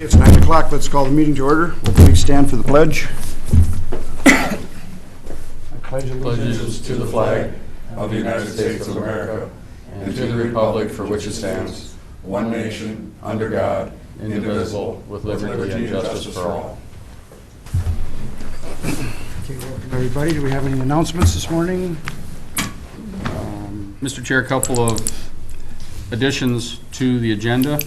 It's 9 o'clock. Let's call the meeting to order. Will please stand for the pledge. I pledge allegiance to the flag of the United States of America and to the republic for which it stands, one nation, under God, indivisible, with liberty and justice for all. Okay, welcome everybody. Do we have any announcements this morning? Mr. Chair, a couple of additions to the agenda.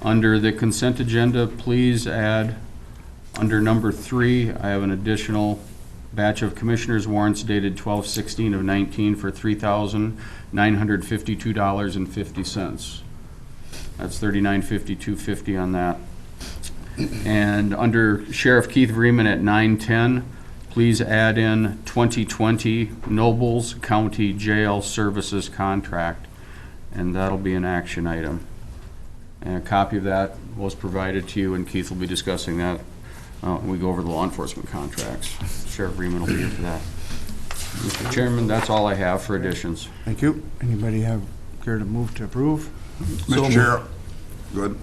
Under the consent agenda, please add, under number 3, I have an additional batch of commissioners' warrants dated 12/16 of 19 for $3,952.50. That's $39.52.50 on that. And under Sheriff Keith Vreeman at 910, please add in 2020 Nobles County Jail Services Contract, and that'll be an action item. And a copy of that was provided to you, and Keith will be discussing that when we go over the law enforcement contracts. Sheriff Vreeman will be here for that. Mr. Chairman, that's all I have for additions. Thank you. Anybody have care to move to approve? Mr. Chair, good.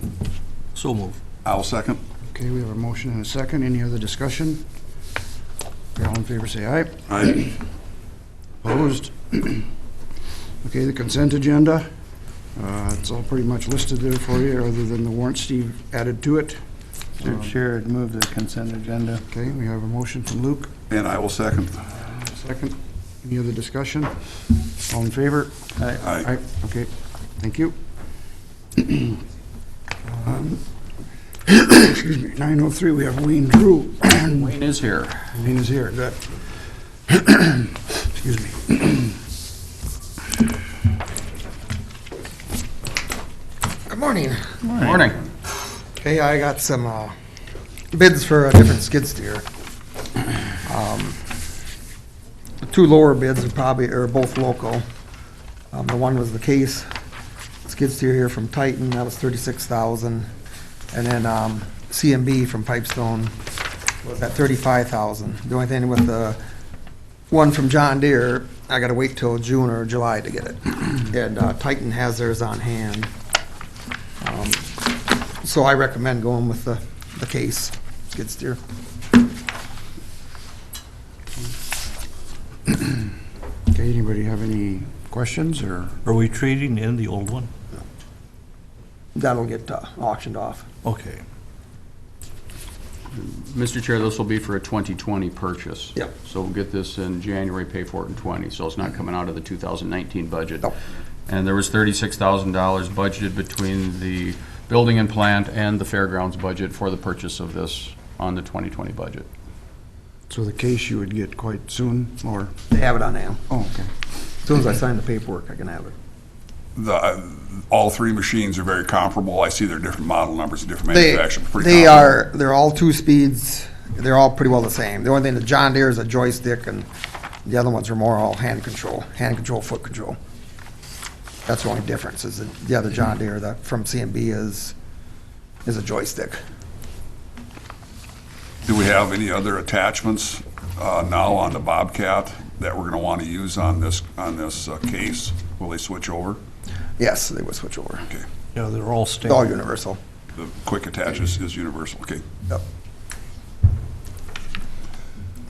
So move. I'll second. Okay, we have a motion and a second. Any other discussion? All in favor say aye. Aye. Opposed? Okay, the consent agenda. It's all pretty much listed there for you, other than the warrant Steve added to it. Mr. Chair, I'd move the consent agenda. Okay, we have a motion from Luke. And I will second. Second. Any other discussion? All in favor? Aye. Aye. Okay, thank you. Excuse me, 9:03, we have Wayne Drew. Wayne is here. Wayne is here, good. Excuse me. Good morning. Morning. Okay, I got some bids for a different skid steer. The two lower bids are both local. The one was the Case skid steer here from Titan, that was $36,000, and then CMB from Pipestone was at $35,000. The only thing with the one from John Deere, I got to wait till June or July to get it, and Titan has theirs on hand. So I recommend going with the Case skid steer. Okay, anybody have any questions, or? Are we trading in the old one? That'll get auctioned off. Okay. Mr. Chair, this will be for a 2020 purchase. Yep. So we'll get this in January, pay for it in 20, so it's not coming out of the 2019 budget. No. And there was $36,000 budgeted between the building and plant and the fairgrounds budget for the purchase of this on the 2020 budget. So the Case you would get quite soon, or? They have it on hand. Oh, okay. As soon as I sign the paperwork, I can have it. All three machines are very comparable. I see their different model numbers and different manufacturers. They're all 2 speeds. They're all pretty well the same. The only thing, the John Deere is a joystick, and the other ones are more all hand control, foot control. That's the only difference, is that the other John Deere that from CMB is a joystick. Do we have any other attachments now on the Bobcat that we're going to want to use on this Case? Will they switch over? Yes, they would switch over. Okay. Yeah, they're all It's all standard. universal. The quick attach is universal. Okay. Yep.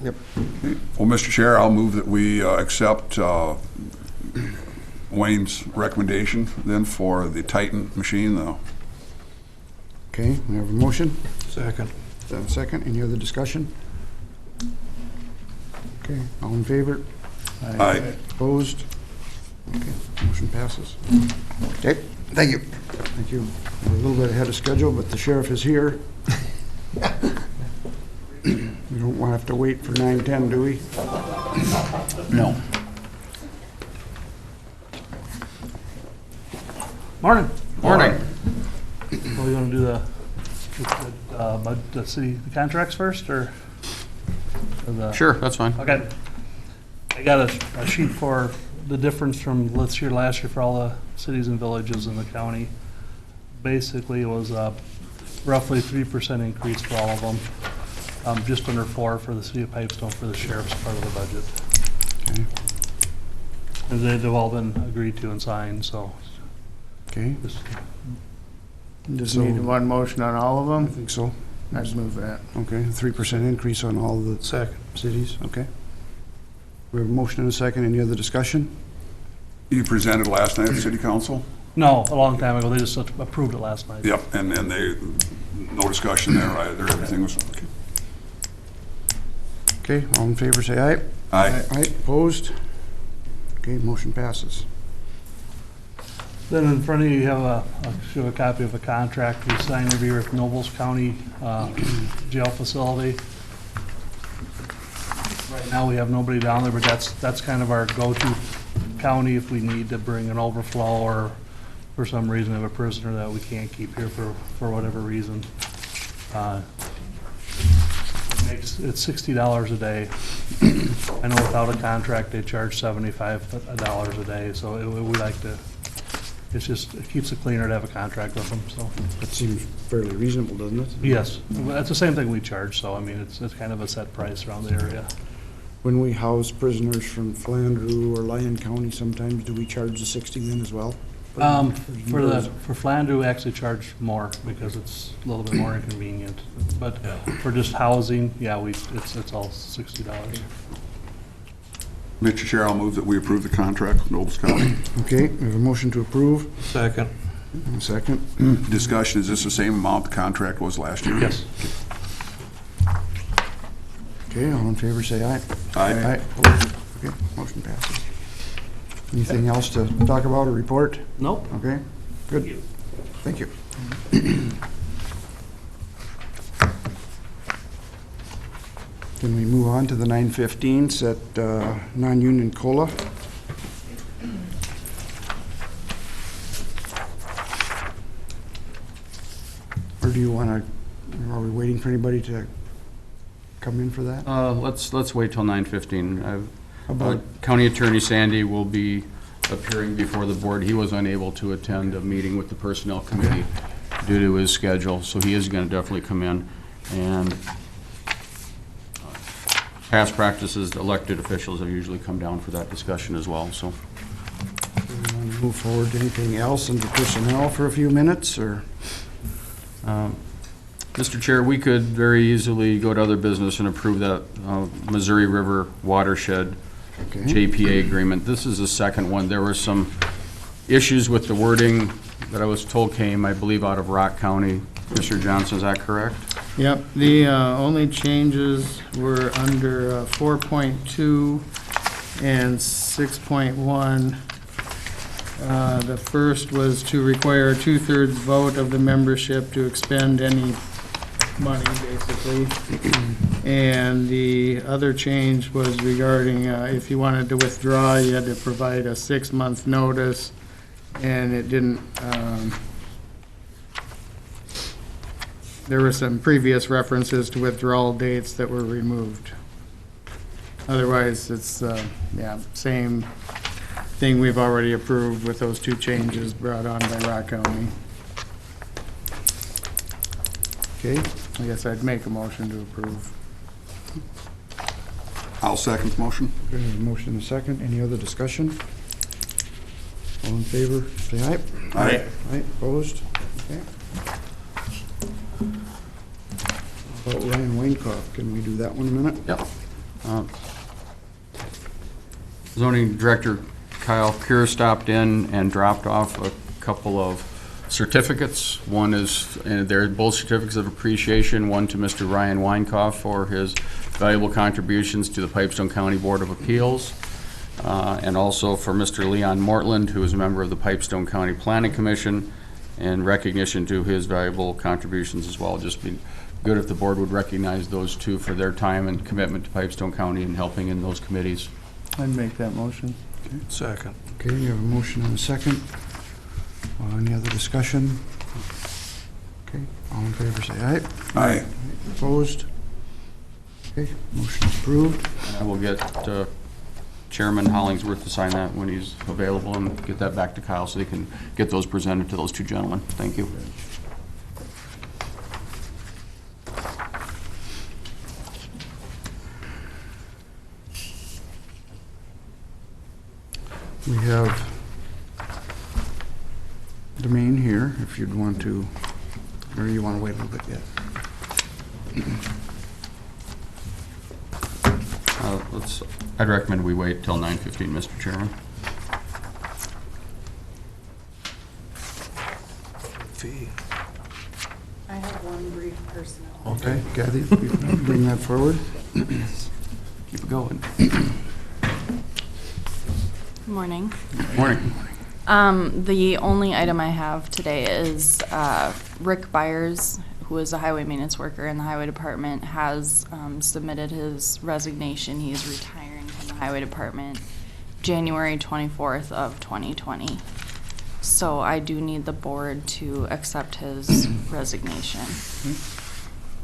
Yep. Okay. Well, Mr. Chair, I'll move that we accept Wayne's recommendation then for the Titan machine, though. Okay, we have a motion. Second. Second. Any other discussion? Okay, all in favor? Aye. Opposed? Okay, motion passes. Okay, thank you. Thank you. We're a little bit ahead of schedule, but the sheriff is here. We don't want to have to wait for 9:10, do we? No. Morning. Morning. Are we gonna do the contracts first, or the? Sure, that's fine. Okay. I got a sheet for the difference from last year for all the cities and villages in the county. Basically, it was roughly 3% increase for all of them. Just under 4 for the city of Pipestone for the sheriff's part of the budget. Okay. And they've all been agreed to and signed, so Okay. just Just So- need one motion on all of I them? think so. I'd move that. Okay, 3% increase on all the cities, okay. We have a motion and a second. Any other discussion? You presented last night at City Council? No, a long time ago, they just approved it last night. Yep, and then no discussion there either, everything was, Okay, all in favor, say aye. aye. Aye, opposed? Okay, motion passes. Then in front of you, you have a copy of a contract we signed every year with Nobles County Jail Facility. Right now, we have nobody down there, but that's kind of our go-to county if we need to bring an overflow or for some reason have a prisoner that we can't keep here for whatever reason. It's $60 a day. I know without a contract, they charge $75 a day, so we like to, it keeps it cleaner to have a contract with them, so. That seems fairly reasonable, doesn't it? Yes, that's the same thing we charge, so I mean, it's kind of a set price around the area. When we house prisoners from Flandreau or Lyon County, sometimes do we charge the 60 then as well? For Flandreau, we actually charge more because it's a little bit more inconvenient. But for just housing, yeah, it's all $60. Mr. Chair, I'll move that we approve the contract with Nobles County. Okay, we have a motion to approve. Second. And a second. Discussion, is this the same amount the contract was last year? Yes. Okay, all in favor, say aye. Aye. Opposed? Okay, motion passes. Anything else to talk about or report? Nope. Okay, good. Thank you. Can we move on to the 915, set non-union COLA? Or do you want to, are we waiting for anybody to come in for that? Let's wait till 9:15. About- County Attorney Sandy will be appearing before the board. He was unable to attend a meeting with the Personnel Committee due to his schedule, so he is going to definitely come in. And past practices, elected officials have usually come down for that discussion as well, so. Move forward to anything else under personnel for a few minutes, or? Mr. Chair, we could very easily go to other business and approve that Missouri River watershed Okay. JPA agreement. This is the second one. There were some issues with the wording that I was told came, I believe, out of Rock County. Mr. Johnson, is that correct? Yep, the only changes were under 4.2 and 6.1. The first was to require a 2/3 vote of the membership to expend any money, basically. And the other change was regarding if you wanted to withdraw, you had to provide a 6-month notice, and it didn't, there were some previous references to withdrawal dates that were removed. Otherwise, it's, yeah, same thing we've already approved with those two changes brought on by Rock County. Okay, I guess I'd make a motion to approve. I'll second the motion. we have a motion and a second. Any other discussion? All in favor, say aye. Aye. Aye, opposed? Okay. How about Ryan Waynecoff? Can we do that one in a minute? Yep. Zoning Director Kyle Kier stopped in and dropped off a couple of certificates. One is, and they're both certificates of appreciation, one to Mr. Ryan Weinkoff for his valuable contributions to the Pipestone County Board of Appeals, and also for Mr. Leon Mortland, who is a member of the Pipestone County Planning Commission, in recognition to his valuable contributions as well. Just be good if the board would recognize those two for their time and commitment to Pipestone County and helping in those committees. I'd make that motion. Second. Okay, you have a motion and a second. Any other discussion? Okay, all in favor, say aye. Aye. Opposed? Okay, motion's approved. I will get Chairman Hollingsworth to sign that when he's available and get that back to Kyle so they can get those presented to those two gentlemen. Thank you. We have Demain here, if you'd want to Or you want to wait a little bit yet? I'd recommend we wait till 9:15, Mr. Chairman. I have one brief personnel. Okay, Kathy, bring that forward. Keep it going. Morning. Morning. The only item I have today is Rick Byers, who is a highway maintenance worker in the highway department, has submitted his resignation. He is retiring from the highway department January 24th of 2020. So I do need the board to accept his resignation.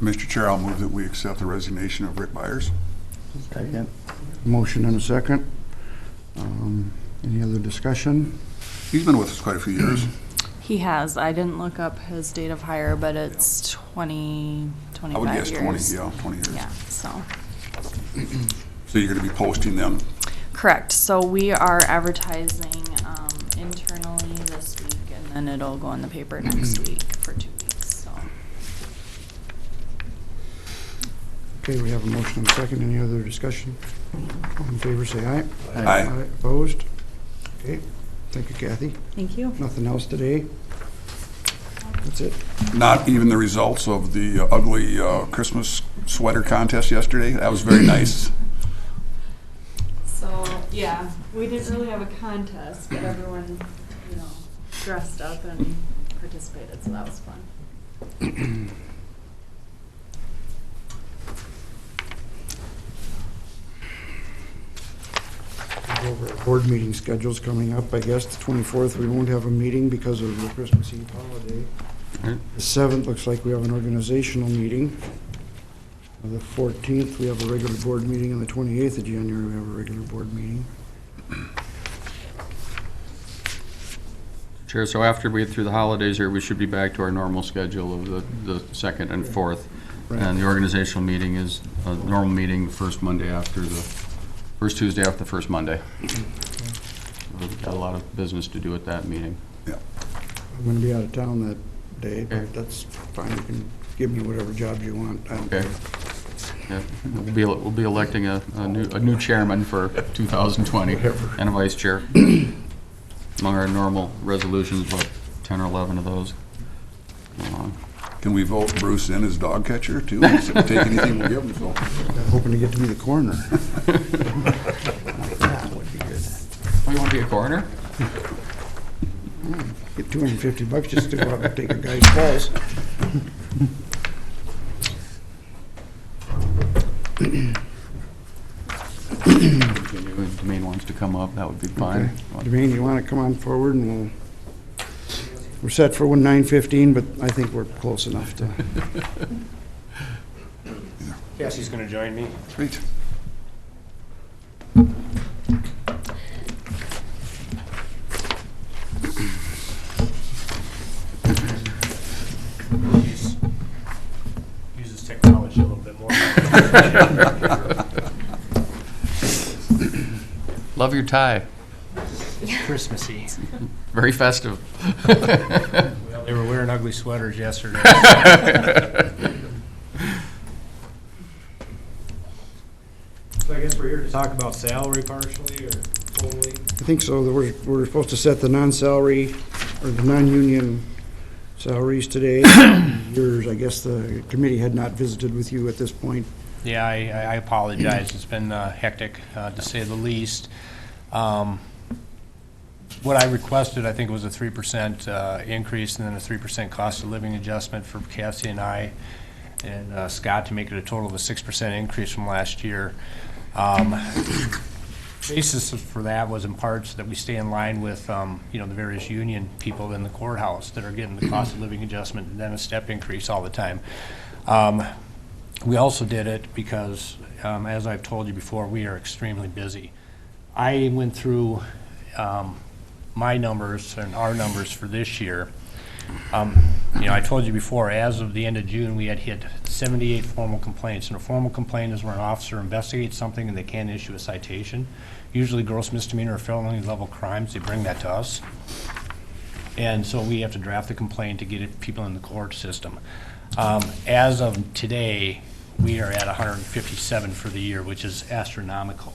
Mr. Chair, I'll move that we accept the resignation of Rick Byers. Second. Motion and a second. Any other discussion? He's been with us quite a few years. He has. I didn't look up his date of hire, but it's 20, 25 I would guess years. 20 years. Yeah, so. So you're going to be posting them. Correct. So we are advertising internally this week, and then it'll go in the paper next week for 2 weeks, so. Okay, we have a motion and a second. Any other discussion? All in favor, say aye. Aye. Opposed? Okay, thank you, Kathy. Thank you. Nothing else today? That's it. Not even the results of the ugly Christmas sweater contest yesterday. That was very nice. So, yeah, we didn't really have a contest, but everyone, dressed up and participated, so that was fun. Board meeting schedules coming up. I guess the 24th, we won't have a meeting because of the Christmas Eve holiday. Right. The 7th looks like we have an organizational meeting. The 14th, we have a regular board meeting, and the 28th of January, we have a regular board meeting. Chair, so after we get through the holidays here, we should be back to our normal schedule of the 2nd and 4th. Right. And the organizational meeting is a normal meeting, first Tuesday after the first Monday. We've got a lot of business to do at that meeting. Yeah. I'm going to be out of town that day, Okay. but that's fine. You can give me whatever job you want. I don't Okay. care. Yeah, we'll be electing a new chairman for 2020 and a vice chair. Among our normal resolutions, about 10 or 11 of those. Can we vote Bruce in as dog catcher too? Take anything we'll give him. So. I'm hoping to get to be the coroner. That would be good. Oh, you want to be a coroner? Get $250 just to go out and take a guy's balls. If Demaine wants to come up, that would be fine. Okay. Devane, you want to come on forward, and we're set for 9:15, but I think we're close enough to. Cassie's going to join me. Sweet. Uses technology a little bit more. Love your tie. Christmassy. Very festive. Well, they were wearing ugly sweaters yesterday. So I guess we're here to talk about salary partially or totally? I think so. We're supposed to set the non-salary or the non-union salaries today. Yours, I guess the committee had not visited with you at this point. Yeah, I apologize. It's been hectic, to say the least. What I requested, I think, was a 3% increase and then a 3% cost of living adjustment for Cassie and I and Scott to make it a total of a 6% increase from last year. Basis for that was in parts that we stay in line with, the various union people in the courthouse that are getting the cost of living adjustment and then a step increase all the time. We also did it because, as I've told you before, we are extremely busy. I went through my numbers and our numbers for this year. I told you before, as of the end of June, we had hit 78 formal complaints. And a formal complaint is where an officer investigates something and they can't issue a citation. Usually gross misdemeanor or felony level crimes, they bring that to us. And so we have to draft the complaint to get people in the court system. As of today, we are at 157 for the year, which is astronomical.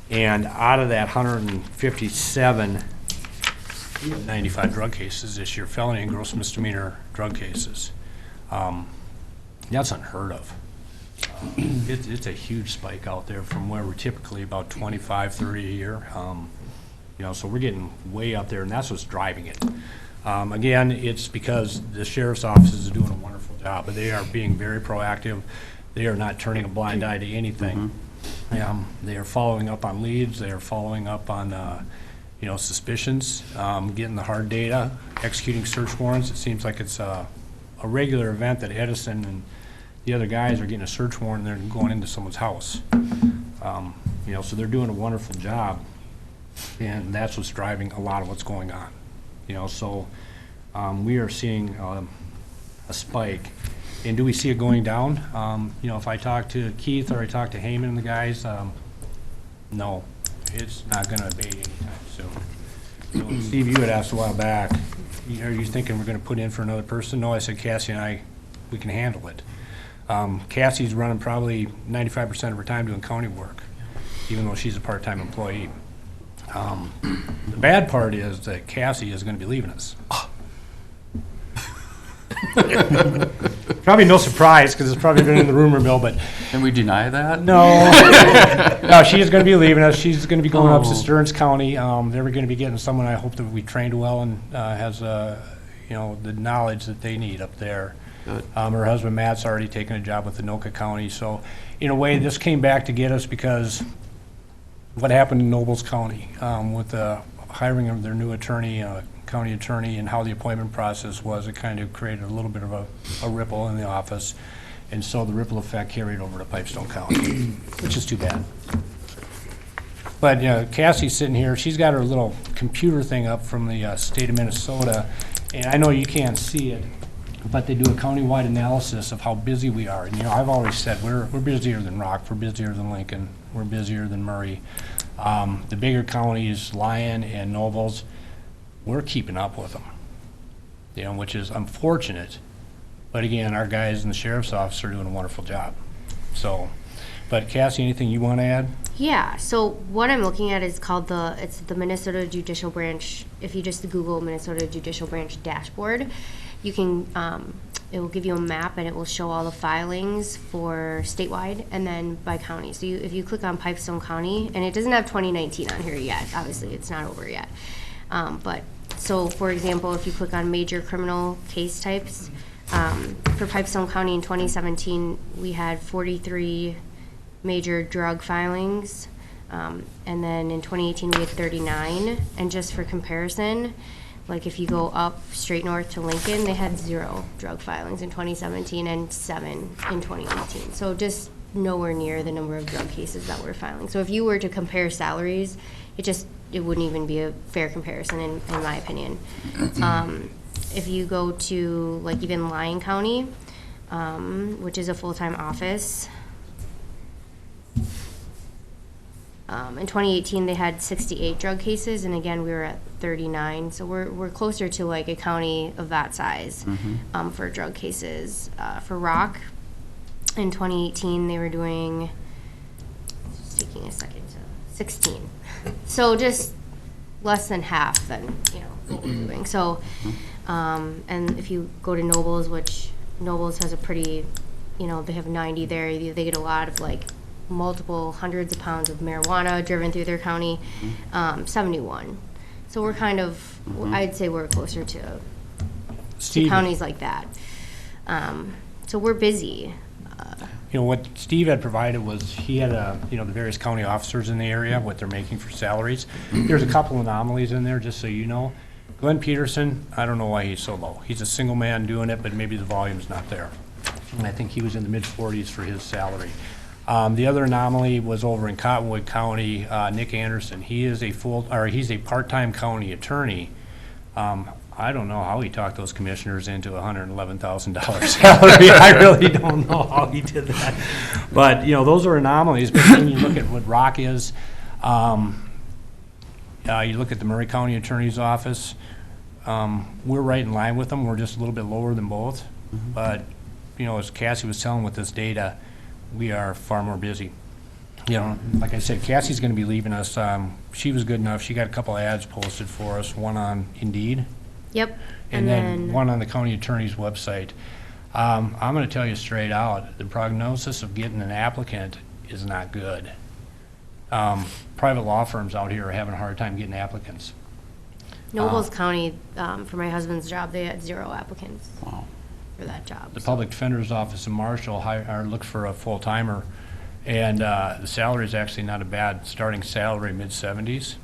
And out of that 157, we have 95 drug cases this year, felony and gross misdemeanor drug cases. That's unheard of. It's a huge spike out there from where we're typically about 25, 30 a year. So we're getting way up there, and that's what's driving it. Again, it's because the sheriff's office is doing a wonderful job, but they are being very proactive. They are not turning a blind eye to anything. They are following up on leads. They are following up on, suspicions, getting the hard data, executing search warrants. It seems like it's a regular event that Edison and the other guys are getting a search warrant and they're going into someone's house. So they're doing a wonderful job, and that's what's driving a lot of what's going on. We are seeing a spike. And do we see it going down? If I talk to Keith or I talk to Heyman and the guys, no, it's not going to abate anytime soon. So Steve, you had asked a while back, are you thinking we're going to put in for another person? No, I said Cassie and I, we can handle it. Cassie's running probably 95% of her time doing county work, even though she's a part-time employee. The bad part is that Cassie is going to be leaving us. Probably no surprise, because it's probably been in the rumor mill, but Can we deny that? no. No, she is going to be leaving us. She's going to be going up to Stearns County. They're going to be getting someone I hope that we trained well and has, the knowledge that they need up there. Good. Her husband Matt's already taken a job with Anoka County. So in a way, this came back to get us because what happened in Nobles County with the hiring of their new attorney, county attorney, and how the appointment process was, it kind of created a little bit of a ripple in the office. And so the ripple effect carried over to Pipestone County, which is too bad. But Cassie's sitting here. She's got her little computer thing up from the state of Minnesota. And I know you can't see it, but they do a county-wide analysis of how busy we are. And I've always said we're busier than Rock, we're busier than Lincoln, we're busier than Murray. The bigger counties, Lyon and Nobles, we're keeping up with them, which is unfortunate. But again, our guys in the sheriff's office are doing a wonderful job. So, but Cassie, anything you want to add? Yeah, so what I'm looking at is called it's the Minnesota Judicial Branch. If you just Google Minnesota Judicial Branch dashboard, you can, it will give you a map and it will show all the filings for statewide and then by county. So if you click on Pipestone County, and it doesn't have 2019 on here yet, obviously it's not over yet. So for example, if you click on major criminal case types, for Pipestone County in 2017, we had 43 major drug filings, and then in 2018 we had 39. And just for comparison, like if you go up straight north to Lincoln, they had 0 drug filings in 2017 and 7 in 2018. So just nowhere near the number of drug cases that we're filing. So if you were to compare salaries, it wouldn't even be a fair comparison in my opinion. If you go to like even Lyon County, which is a full-time office, in 2018 they had 68 drug cases, and again we were at 39. So we're closer to like a county of that size for drug cases. For Rock, in 2018 they were doing, just taking a second, 16. So just less than half than what we're doing. So, and if you go to Nobles, which Nobles has a pretty, they have 90 there. They get a lot of like multiple hundreds of pounds of marijuana driven through their county. 71. So we're kind of, I'd say we're closer to counties like that. So we're busy. What Steve had provided was he had the various county officers in the area, what they're making for salaries. There's a couple anomalies in there, just so you know. Glenn Peterson, I don't know why he's so low. He's a single man doing it, but maybe the volume's not there. And I think he was in the mid-40s for his salary. The other anomaly was over in Cottonwood County, Nick Anderson. He's a part-time county attorney. I don't know how he talked those commissioners into $111,000 salary. I really don't know how he did that. But, those are anomalies. But then you look at what Rock is. You look at the Murray County Attorney's Office. we're right in line with them. We're just a little bit lower than both. But, you know, as Cassie was telling with this data, we are far more busy. You know, like I said, Cassie's gonna be leaving us. She was good enough. She got a couple ads posted for us, one on Indeed, Yep. and then one on the county attorney's website. I'm gonna tell you straight out, the prognosis of getting an applicant is not good. Private law firms out here are having a hard time getting applicants. Nobles County, for my husband's job, they had 0 applicants for that job. The so. Public Defender's Office in Marshall look for a full-timer, and the salary is actually not a bad starting salary, mid-70s.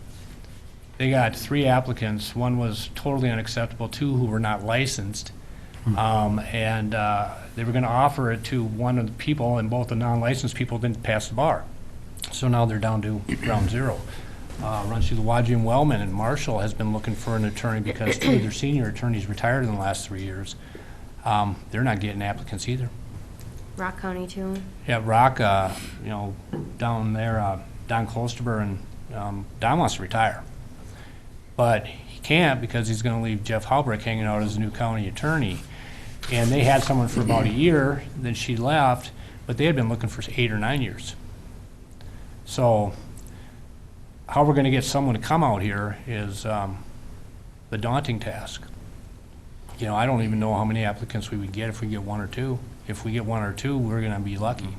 They got 3 applicants. One was totally unacceptable, 2 who were not licensed. And they were going to offer it to one of the people, and both the non-licensed people didn't pass the bar. So now they're down to ground zero. Runs through the Waji and Wellman, and Marshall has been looking for an attorney because 2 of their senior attorneys retired in the last 3 years. They're not getting applicants either. Rock County too. Yeah, Rock, you know, down there, Don Klosterber, and Don wants to retire. But he can't because he's going to leave Jeff Halbrick hanging out as a new county attorney. And they had someone for about a year, then she left, but they had been looking for 8 or 9 years. So how we're going to get someone to come out here is the daunting task. You know, I don't even know how many applicants we would get if we get 1 or 2. If we get 1 or 2, we're going to be lucky.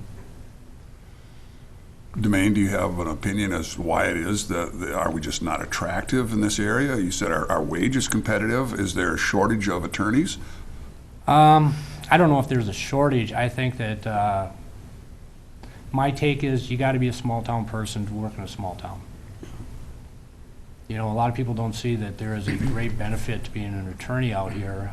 Demaine, do you have an opinion as to why it is that are we just not attractive in this area? You said our wage is competitive. Is there a shortage of attorneys? I don't know if there's a shortage. I think that my take is you got to be a small town person to work in a small town. You know, a lot of people don't see that there is a great benefit to being an attorney out here.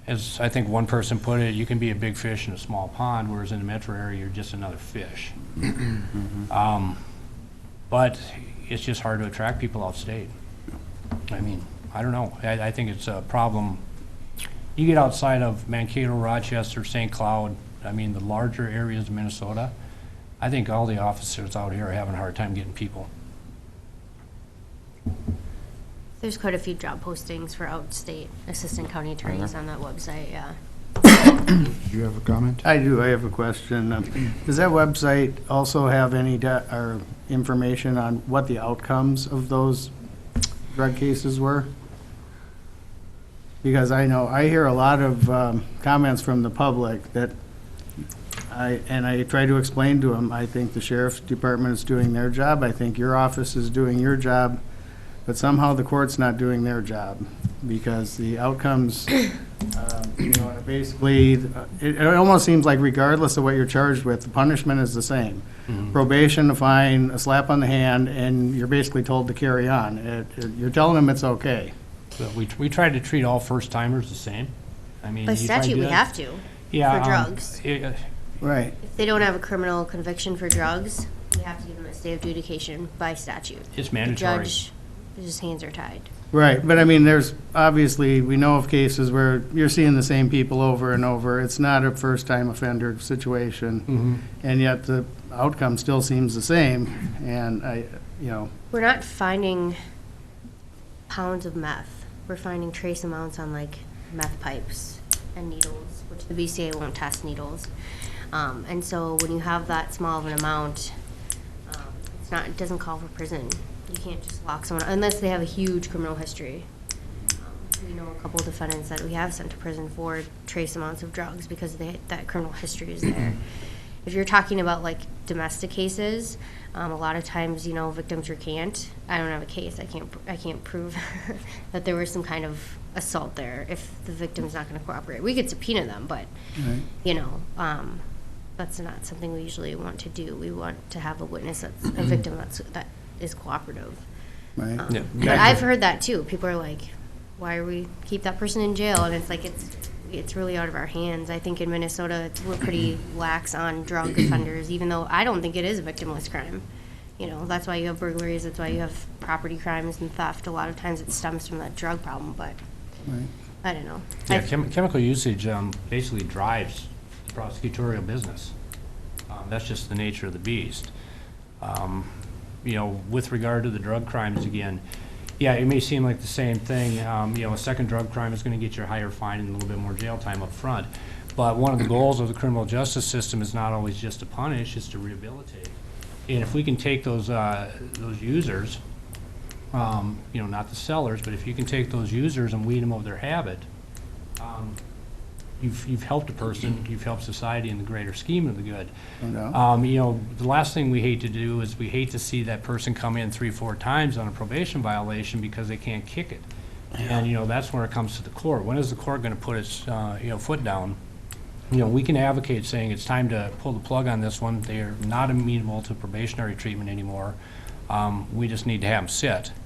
As I think one person put it, you can be a big fish in a small pond, whereas in the metro area, you're just another fish. But it's just hard to attract people outstate. I mean, I don't know. I think it's a problem. You get outside of Mankato, Rochester, St. Cloud, I mean, the larger areas of Minnesota, I think all the officers out here are having a hard time getting people. There's quite a few job postings for outstate assistant county attorneys on that website, yeah. Do you have a comment? I do, I have a question. Does that website also have any or information on what the outcomes of those drug cases were? Because I know, I hear a lot of comments from the public that I try to explain to them, I think the sheriff's department is doing their job, I think your office is doing your job, but somehow the court's not doing their job, because the outcomes, you know, basically, it almost seems like regardless of what you're charged with, the punishment is the same. Probation, a fine, a slap on the hand, and you're basically told to carry on. You're telling them it's okay. But we try to treat all first-timers the same. I mean, By you try to statute, do we that. have to, Yeah, for drugs. Right. If they don't have a criminal conviction for drugs, we have to give them a stay of adjudication by statute. It's The mandatory. judge, his hands are tied. Right, but I mean, there's, obviously, we know of cases where you're seeing the same people over and over. It's not a first-time offender situation, and yet the outcome still seems the same, and you know. We're not finding pounds of meth. We're finding trace amounts on like meth pipes and needles, which the BCA won't test needles. And so when you have that small of an amount, it doesn't call for prison. You can't just lock someone, unless they have a huge criminal history. We know a couple of defendants that we have sent to prison for trace amounts of drugs because that criminal history is there. If you're talking about like domestic cases, a lot of times, you know, victims recant. I don't have a case. I can't prove that there was some kind of assault there if the victim's not going to cooperate. We could subpoena them, but you know, that's not something we usually want to do. We want to have a witness that's a victim that is cooperative. Right. Yeah. But I've heard that too. People are like, "Why are we keep that person in jail?" And it's like it's really out of our hands. I think in Minnesota we're pretty lax on drug offenders, even though I don't think it is a victimless crime. You know, that's why you have burglaries. That's why you have property crimes and theft. A lot of times it stems from that drug problem, but I don't know. Yeah, chemical usage basically drives the prosecutorial business. That's just the nature of the beast. You know, with regard to the drug crimes, again, Yeah, it may seem like the same thing. A second drug crime is going to get you a higher fine and a little bit more jail time up front. But one of the goals of the criminal justice system is not always just to punish, it's to rehabilitate. And if we can take those users, not the sellers, but if you can take those users and weed them of their habit, you've helped a person, you've helped society in the greater scheme of the good. The last thing we hate to do is we hate to see that person come in 3-4 times on a probation violation because they can't kick it. And, that's where it comes to the court. When is the court going to put its, foot down? We can advocate saying it's time to pull the plug on this one. They're not amenable to probationary treatment anymore. We just need to have them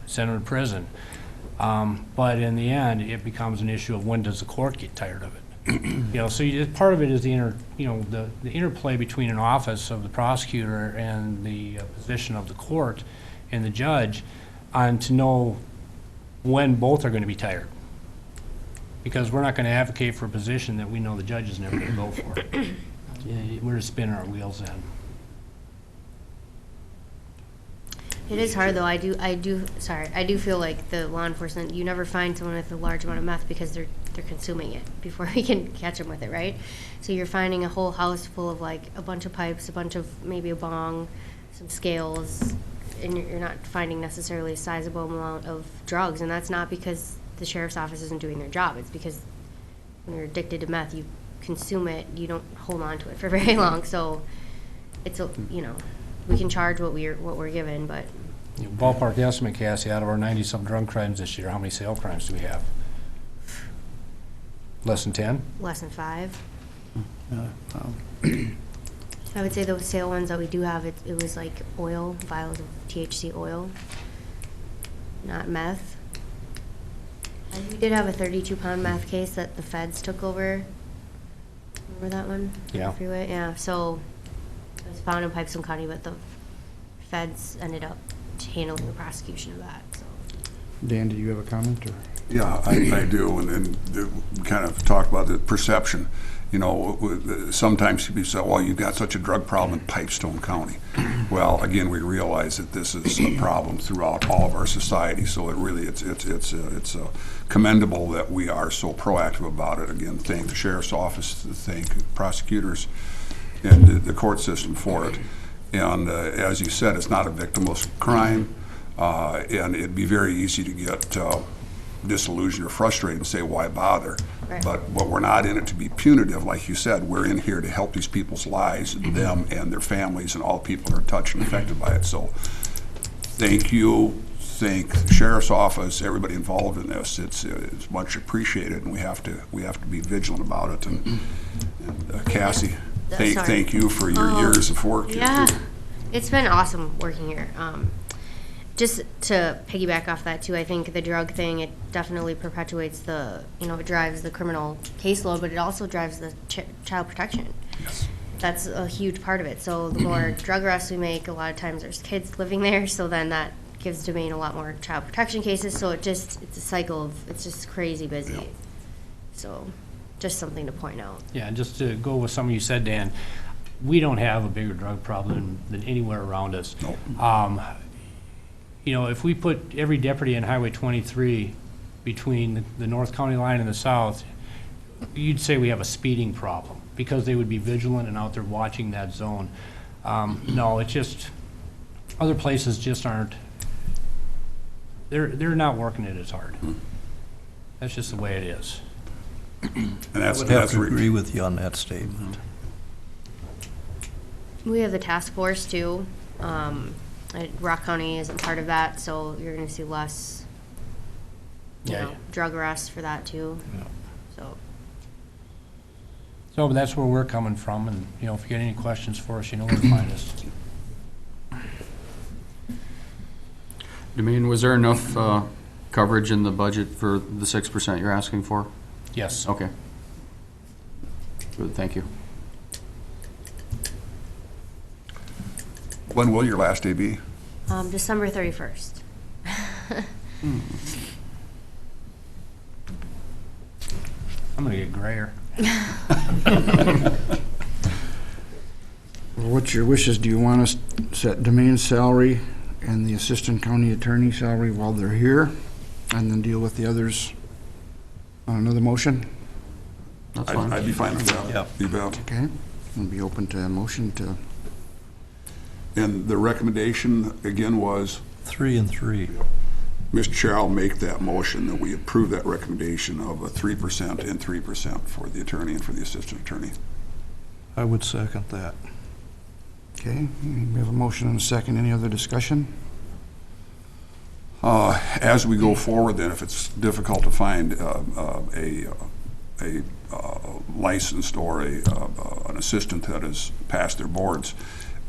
send them to prison. But in the end, it becomes an issue of when does the court get tired of it? Part of it is the interplay between an office of the prosecutor and the position of the court and the judge, and to know when both are going to be tired. Because we're not going to advocate for a position that we know the judge is never going to go for. We're just spinning our wheels in. It is hard though. I do feel like the law enforcement, you never find someone with a large amount of meth because they're consuming it before we can catch them with it, right? So you're finding a whole house full of like a bunch of pipes, a bunch of maybe a bong, some scales, and you're not finding necessarily a sizable amount of drugs. And that's not because the sheriff's office isn't doing their job. It's because when you're addicted to meth, you consume it, you don't hold on to it for very long. So it's we can charge what we're given, but Ballpark estimate, Cassie, out of our 90-some drug crimes this year, how many sale crimes do we have? Less than 10? less than 5. I would say those sale ones that we do have, it was like oil, vials of THC oil, not meth. We did have a 32-pound meth case that the feds took over. Remember that one? Yeah. Freeway? Yeah, so it was found in Pipestone County, but the feds ended up handling the prosecution of that, so. Dan, do you have a comment, or? Yeah, I do, and we kind of talked about the perception. Sometimes people say, well, you've got such a drug problem in Pipestone County. Well, again, we realize that this is a problem throughout all of our society, so it's commendable that we are so proactive about it. Again, thank the sheriff's office, thank prosecutors and the court system for it. And as you said, it's not a victimless crime, and it'd be very easy to get disillusioned or frustrated and say, why bother? Right. But we're not in it to be punitive, like you said. We're in here to help these people's lives, them and their families, and all people that are touched and affected by it. So thank you, thank the sheriff's office, everybody involved in this. It's much appreciated, and we have to be vigilant about it. And Cassie, thank you for your years of work. Yeah, it's been awesome working here. Just to piggyback off that too, I think the drug thing, it definitely perpetuates it drives the criminal caseload, but it also drives the child protection. Yes. That's a huge part of it. So the more drug arrests we make, a lot of times there's kids living there, so then that gives Domain a lot more child protection cases, so it's a cycle of, it's just crazy busy. Yeah. So just something to point out. Yeah, and just to go with something you said, Dan, we don't have a bigger drug problem than anywhere around us. Nope. If we put every deputy on Highway 23 between the North County line and the south, you'd say we have a speeding problem because they would be vigilant and out there watching that zone. No, it's just, other places just aren't, they're not working it as hard. That's just the way it is. And I would have to agree with you on that statement. We have the task force too. Rock County isn't part of that, so you're going to see less drug arrests for that too. Yeah. So but that's where we're coming from, and if you get any questions for us, you know where to find us. Domain, was there enough coverage in the budget for the 6% you're asking for? Yes. Okay. Good, thank you. When will your last day be? December 31st. I'm going to get grayer. Well, what's your wishes? Do you want to set Domain's salary and the assistant county attorney salary while they're here, and then deal with the others on another motion. That's fine. I'd be fine with that. Yeah. You bet. Okay, I'll be open to a motion to, And the recommendation, again, was, 3 and 3. Mr. Chair, I'll make that motion that we approve that recommendation of a 3% and 3% for the attorney and for the assistant attorney. I would second that. okay, we have a motion and a second. Any other discussion? As we go forward, then, if it's difficult to find a licensed or an assistant that has passed their boards,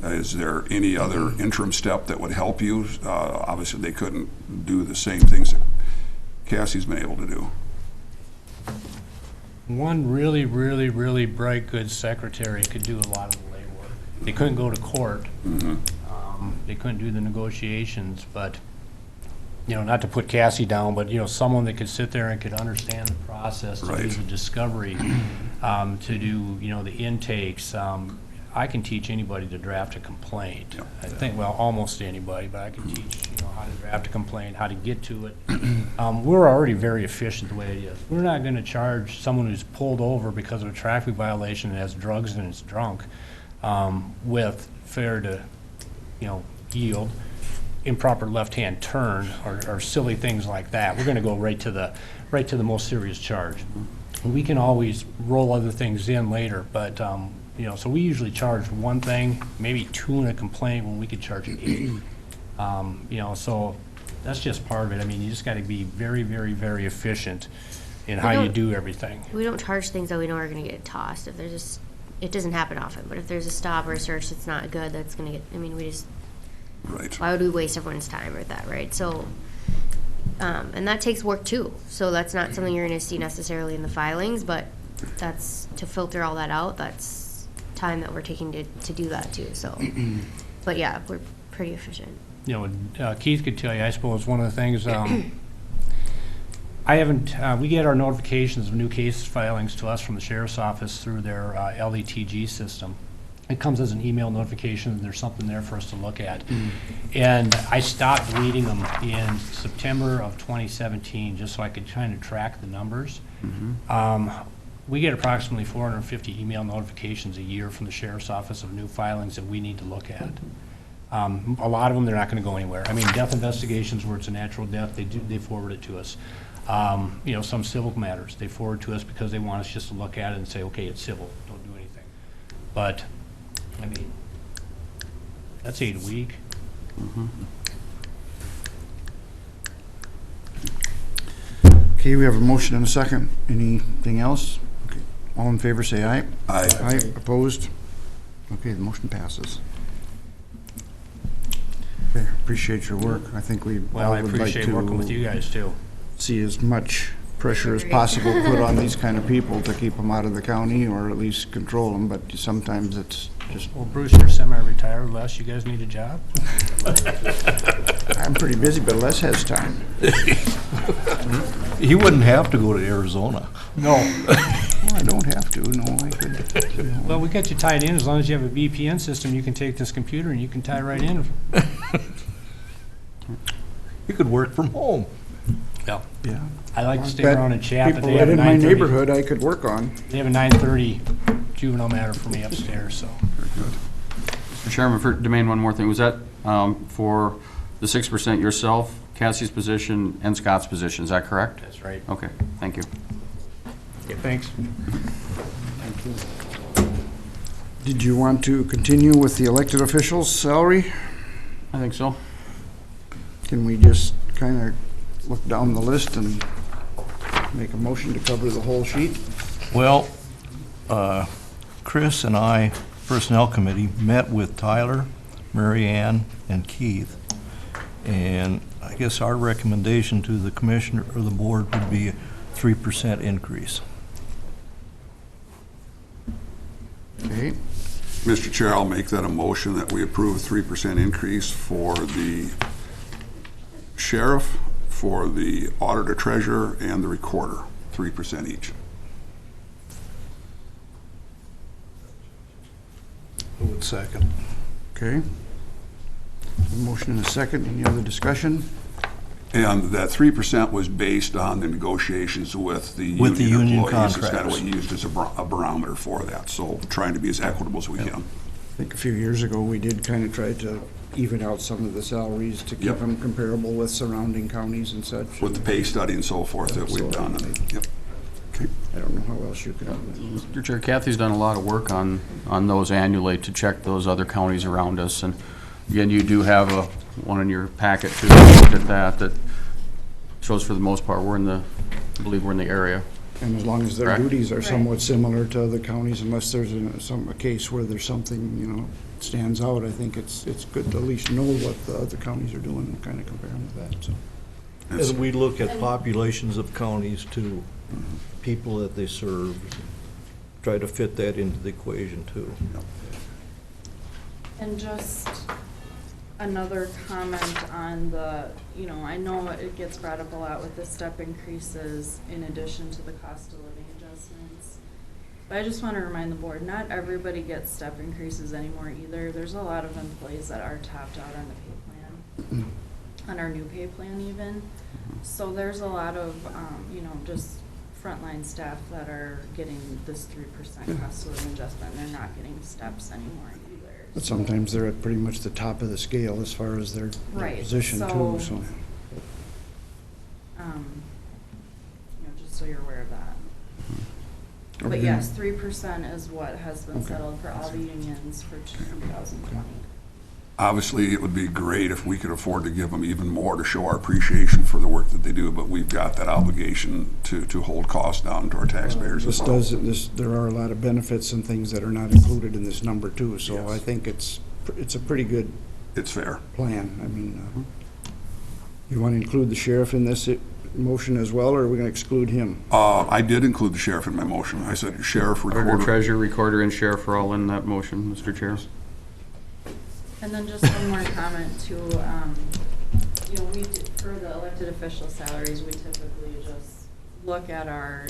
is there any other interim step that would help you? Obviously, they couldn't do the same things that Cassie's been able to do. One really, really, really bright, good secretary could do a lot of the legwork. They couldn't go to court. They couldn't do the negotiations, but, you know, not to put Cassie down, but, you know, someone that could sit there and could understand the process, to do Right. the discovery, to do, you know, the intakes. I can teach anybody to draft a complaint. Yep. I think, well, almost anybody, but I can teach, you know, how to draft a complaint, how to get to it. We're already very efficient the way it is. We're not gonna charge someone who's pulled over because of a traffic violation and has drugs and is drunk, with fair to, you know, yield, improper left-hand turn, or silly things like that. We're gonna go right to the most serious charge. We can always roll other things in later, but, you know, so we usually charge one thing, maybe 2 in a complaint, when we could charge 8. You know, so that's just part of it. I mean, you just gotta be very, very, very efficient in how you do everything. We don't charge things that we know are gonna get tossed. If there's it doesn't happen often, but if there's a stop or a search that's not good, that's gonna get, I mean, Right. why would we waste everyone's time with that, right? So, and that takes work too. So that's not something you're gonna see necessarily in the filings, but that's, to filter all that out, that's time that we're taking to do that too, so. But yeah, we're pretty efficient. You know, Keith could tell you, I suppose, one of the things, I haven't, we get our notifications of new case filings to us from the sheriff's office through their LETG system. It comes as an email notification, and there's something there for us to look at. And I stopped reading them in September of 2017, just so I could kind of track the numbers. We get approximately 450 email notifications a year from the sheriff's office of new filings that we need to look at. A lot of them, they're not going to go anywhere. I mean, death investigations where it's a natural death, they forward it to us. You know, some civil matters, they forward to us because they want us just to look at it and say, okay, it's civil, don't do anything. But, I mean, that's 8 a week. Okay, we have a motion and a second. Anything else? Okay. All in favor, say aye. Aye. Aye, opposed? Okay, the motion passes. Okay, appreciate your work. I think we Well, all I would like appreciate working with you to guys, too. see as much pressure as possible put on these kind of people to keep them out of the county, or at least control them, but sometimes it's just, Well, Bruce, you're semi-retired. Les, you guys need a job? I'm pretty busy, but Les has time. He wouldn't have to go to Arizona. No. Well, I don't have to, no, I could, you know. Well, we got you tied in. As long as you have a VPN system, you can take this computer and you can tie right in. He could work from home. Yeah. Yeah. I like to stay Bet around and chat, but people they have right a in my 9:30. neighborhood I could work on. They have a 9:30 juvenile matter for me upstairs, so. Mr. Chairman, for Demain, one more thing. Was that for the 6% yourself, Cassie's position, and Scott's position? Is that correct? That's right. Okay, thank you. Okay, thanks. Did you want to continue with the elected officials' salary? I think so. Can we just kind of look down the list and make a motion to cover the whole sheet? Well, Chris and I, Personnel Committee, met with Tyler, Mary Ann, and Keith. And I guess our recommendation to the commissioner or the board would be a 3% increase. Okay, Mr. Chair, I'll make that a motion that we approve a 3% increase for the sheriff, for the auditor treasurer, and the recorder, 3% each. I would second. okay. Motion and a second. Any other discussion? And that 3% was based on the negotiations with the With the union union employees. It's kind of contracts. what used as a barometer for that, so trying to be as equitable as we can. I think a few years ago, we did kind of try to even out some of the salaries to keep Yep. them comparable with surrounding counties and such. With the pay study and so forth that we've done. Yep. Okay. I don't know how else you could. Mr. Chair, Kathy's done a lot of work on those annually to check those other counties around us. And again, you do have one in your packet too, look at that shows for the most part, I believe we're in the area. And as long as their Correct. duties are Right. somewhat similar to other counties, unless there's a case where there's something, stands out, I think it's good to at least know what the other counties are doing and kind of compare them with that, so. And we look at populations of counties too, people that they serve, try to fit that into the equation too. And just another comment on the, I know it gets brought up a lot with the step increases in addition to the cost of living adjustments. But I just want to remind the board, not everybody gets step increases anymore either. There's a lot of employees that are topped out on the pay plan, on our new pay plan even. So there's a lot of, just frontline staff that are getting this 3% cost of living adjustment, and they're not getting steps anymore either. But sometimes they're at pretty much the top of the scale as far as their Right, position too, so- so. Just so you're aware of that. Are we But gonna- yes, 3% is what has been Okay. settled for all the unions for 2020. Obviously, it would be great if we could afford to give them even more to show our appreciation for the work that they do, but we've got that obligation to hold costs down to our taxpayers as well. There are a lot of benefits and things that are not included in this number too, so Yes. I think it's a pretty good It's fair. plan. I mean, you want to include the sheriff in this motion as well, or are we going to exclude him? I did include the sheriff in my motion. I said sheriff, Auditor, recorder. treasurer, recorder, and sheriff are all in that motion, Mr. Chair. And then just one more comment too, for the elected official salaries, we typically just look at our,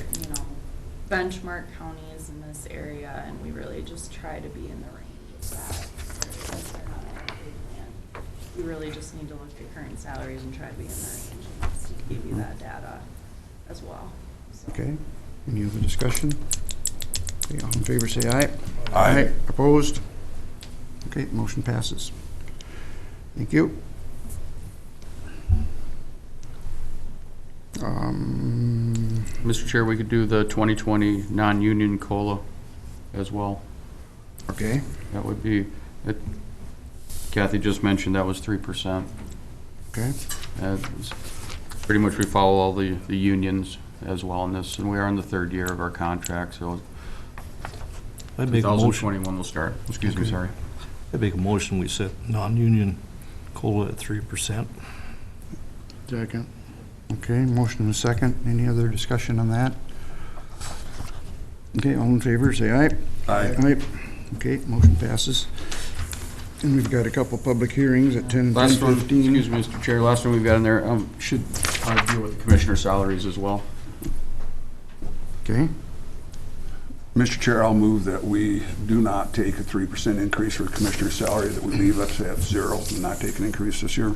benchmark counties in this area, and we really just try to be in the range of that. Because they're not on our pay plan. We really just need to look at current salaries and try to be in the range, and that's to give you that data as well. So. Okay, any other discussion? Okay, all in favor, say aye. Aye. Opposed? Okay, motion passes. Thank you. Mr. Chair, we could do the 2020 non-union COLA as well. Okay, That would be, Kathy just mentioned that was 3%. okay. Pretty much we follow all the unions as well in this, and we are in the third year of our contract, so I'd make a motion, 2021 will start. Excuse me, Okay. sorry. I'd make a motion, we set non-union COLA at 3%. Second. Okay, motion and a second. Any other discussion on that? Okay, all in favor, say aye. Aye. Aye. Okay, motion passes. And we've got a couple public hearings at 10, Last one, 10:15. excuse me, Mr. Chair, last one we've got in there, should deal with commissioner salaries as well. Okay, Mr. Chair, I'll move that we do not take a 3% increase for commissioner's salary, that we leave us at 0 and not take an increase this year.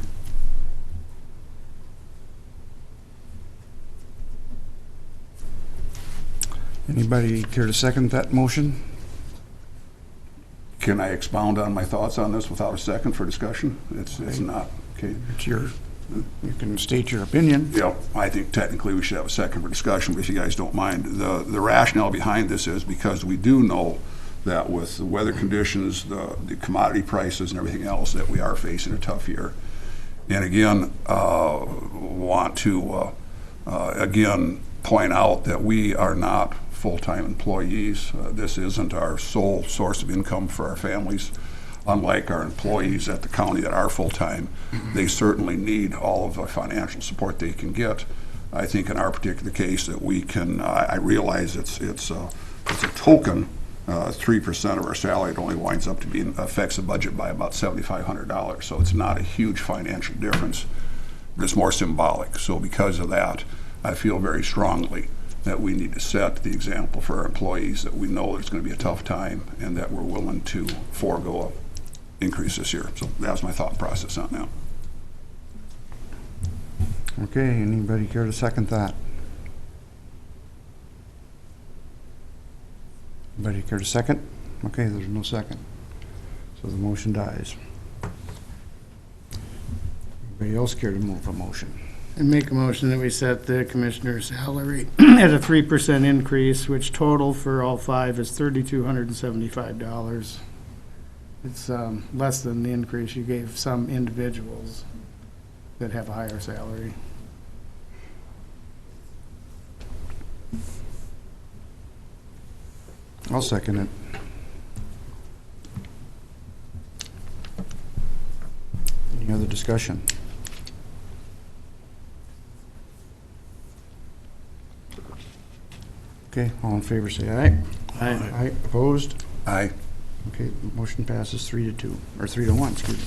anybody care to second that motion? Can I expound on my thoughts on this without a second for discussion? It's not, okay. It's your, you can state your opinion. Yeah, I think technically we should have a second for discussion, but if you guys don't mind. The rationale behind this is because we do know that with the weather conditions, the commodity prices and everything else, that we are facing a tough year. And again, want to, again, point out that we are not full-time employees. This isn't our sole source of income for our families. Unlike our employees at the county that are full-time, they certainly need all of the financial support they can get. I think in our particular case that we can, I realize it's a token, 3% of our salary. It only winds up to be, affects the budget by about $7,500. So it's not a huge financial difference, but it's more symbolic. So because of that, I feel very strongly that we need to set the example for our employees, that we know it's going to be a tough time and that we're willing to forego increase this year. So that was my thought process on that. Okay, anybody care to second that? Anybody care to second? Okay, there's no second. So the motion dies. Anybody else care to move a motion? And make a motion that we set the commissioner's salary at a 3% increase, which total for all five is $3,275. It's less than the increase you gave some individuals that have a higher salary. I'll second it. Any other discussion? Okay, all in favor say aye. Aye. Aye, opposed? Aye. Okay, motion passes 3-2, or 3-1, excuse me.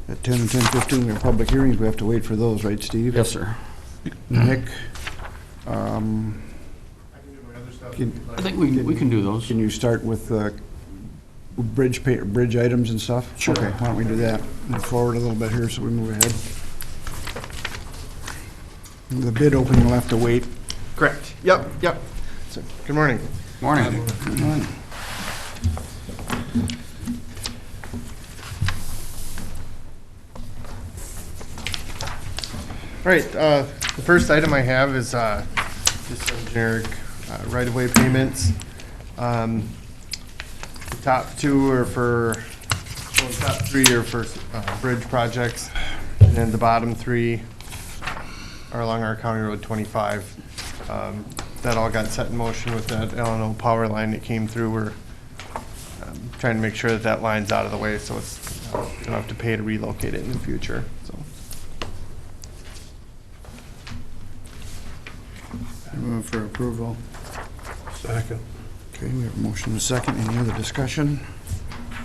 At 10 and 10:15, we have public hearings, we have to wait for those, right, Steve? Yes, sir. Nick? I think we can do those. Can you start with bridge items and stuff? Sure. Okay, why don't we do that? Move forward a little bit here so we move ahead. The bid opening will have to wait. Correct. Yep. So, good morning. Morning. All right, the first item I have is just some generic right-of-way payments. The top two are the top three are for bridge projects, and the bottom three are along our County Road 25. That all got set in motion with that L&O power line that came through. We're trying to make sure that that line's out of the way, so it's we don't have to pay to relocate it in the future. So. I move for approval. Second. Okay, we have a motion and a second. Any other discussion?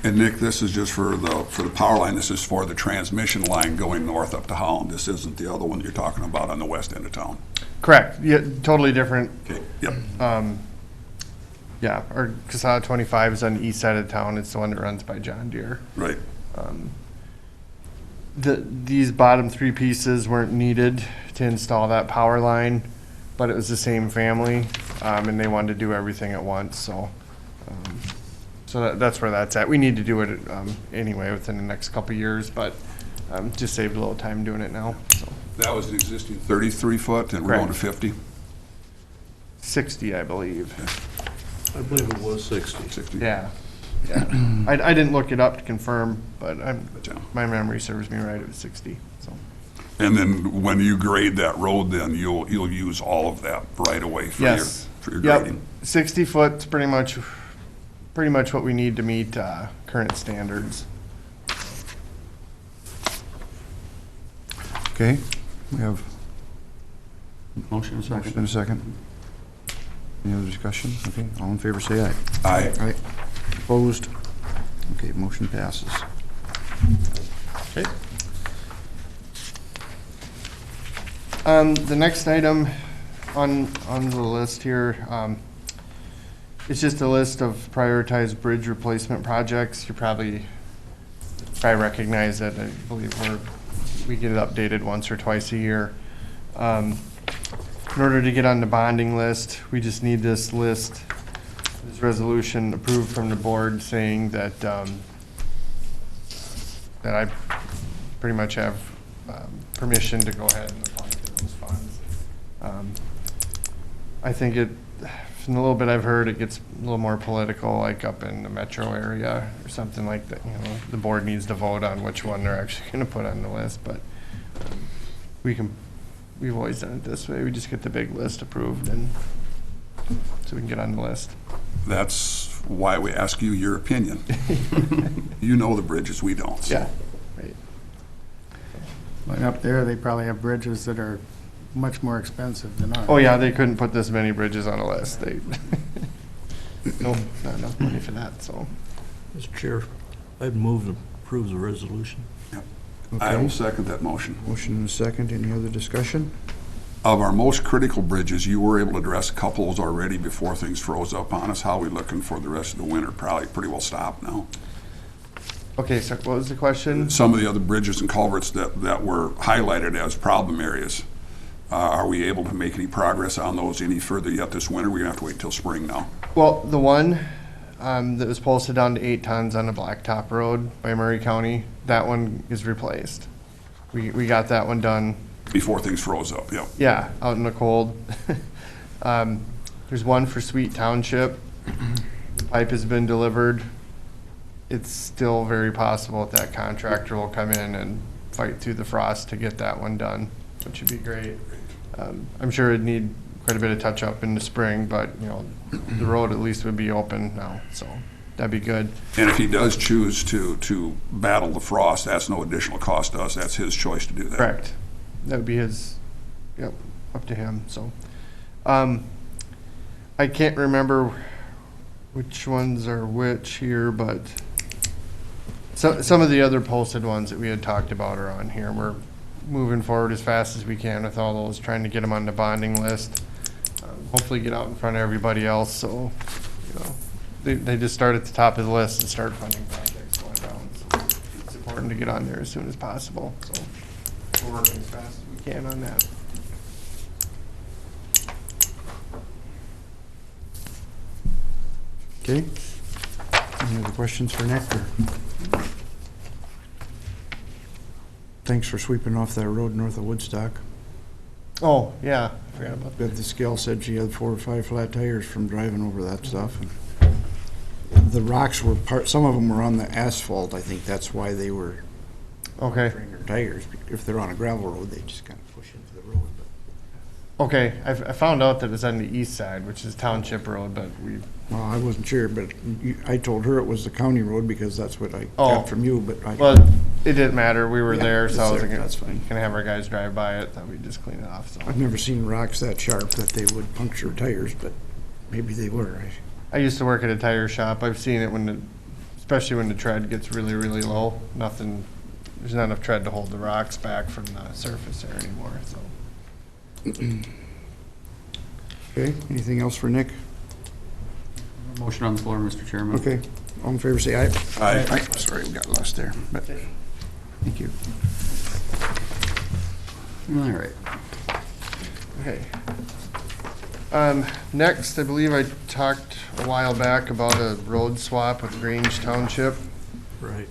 And Nick, this is just for the power line. This is for the transmission line going north up to Holland. This isn't the other one you're talking about on the west end of town. Correct. Yeah, totally different. Okay, yep. Yeah, our Casada 25 is on the east side of town. It's the one that runs by John Deere. Right. These bottom three pieces weren't needed to install that power line, but it was the same family, and they wanted to do everything at once. So that's where that's at. We need to do it anyway within the next couple of years, but just saved a little time doing it now. So. That was an existing 33 foot, and we're going to 50? 60, I believe. I believe it was 60. 60. Yeah. I didn't look it up to confirm, but my memory serves me right. It was 60. So. And then when you grade that road, then you'll use all of that right away for your grading. 60 foot's pretty much what we need to meet current standards. Okay, we have Motion and motion second. and a second. Any other discussion? Okay, all in favor say aye. Aye. Aye. Opposed? Okay, motion passes. Okay. The next item on the list here, it's just a list of prioritized bridge replacement projects. You probably recognize it. I believe we get it updated once or twice a year. In order to get on the bonding list, we just need this list, this resolution approved from the board saying that that I pretty much have permission to go ahead and apply for those funds. I think from the little bit I've heard, it gets a little more political, like up in the metro area or something like that. You know, the board needs to vote on which one they're actually going to put on the list, but we've always done it this way. We just get the big list approved, and so we can get on the list. That's why we ask you your opinion. You know the bridges, we don't. So. Yeah, right. Like up there, they probably have bridges that are much more expensive than ours. Oh yeah, they couldn't put this many bridges on a list. They nope, not enough money for that. So, Mr. Chair, I'd move to approve the resolution. Yep. I will second that motion. Motion and a second. Any other discussion? Of our most critical bridges, you were able to address a couple of those already before things froze up on us. How are we looking for the rest of the winter? Probably pretty well stopped now. Okay, so what was the question? Some of the other bridges and culverts that were highlighted as problem areas, are we able to make any progress on those any further yet this winter? We're gonna have to wait till spring now. Well, the one that was posted down to 8 tons on the Blacktop Road by Murray County, that one is replaced. We got that one done. Before things froze up, yep. Yeah, out in the cold. There's one for Sweet Township. The pipe has been delivered. It's still very possible that contractor will come in and fight through the frost to get that one done, which would be great. I'm sure it'd need quite a bit of touch up in the spring, but, you know, the road at least would be open now, so that'd be good. And if he does choose to battle the frost, that's no additional cost to us. That's his choice to do that. Correct. That would be his, yep, up to him, so. I can't remember which ones are which here, but some of the other posted ones that we had talked about are on here. We're moving forward as fast as we can with all those, trying to get them on the bonding list. Hopefully get out in front of everybody else, so, you know, they just start at the top of the list and start funding projects going down. So it's important to get on there as soon as possible, so we're working as fast as we can on that. Okay. Any other questions for Nick? Or? Thanks for sweeping off that road north of Woodstock. Oh, yeah, I forgot about that. But the scale said she had 4 or 5 flat tires from driving over that stuff. And the rocks were some of them were on the asphalt. I think that's why they were Okay, drain their tires. If they're on a gravel road, they just kind of push into the road. okay, I found out that it's on the east side, which is Township Road, but Well, I wasn't sure, but I told her it was the county road because that's what I Oh. got from you, but I. well, it didn't matter, we were Yeah, there, so I it's was there, gonna, that's fine. gonna have our guys drive by it, thought we'd just clean it off, so. I've never seen rocks that sharp that they would puncture tires, but maybe they were. I used to work at a tire shop. I've seen it especially when the tread gets really, really low. There's not enough tread to hold the rocks back from the surface there anymore, so. Okay, anything else for Nick? Motion on the floor, Mr. Chairman. Okay, all in favor, say aye. Aye. Sorry, we got lost there, but, thank you. All right. Okay. Next, I believe I talked a while back about a road swap with Grange Township. Right.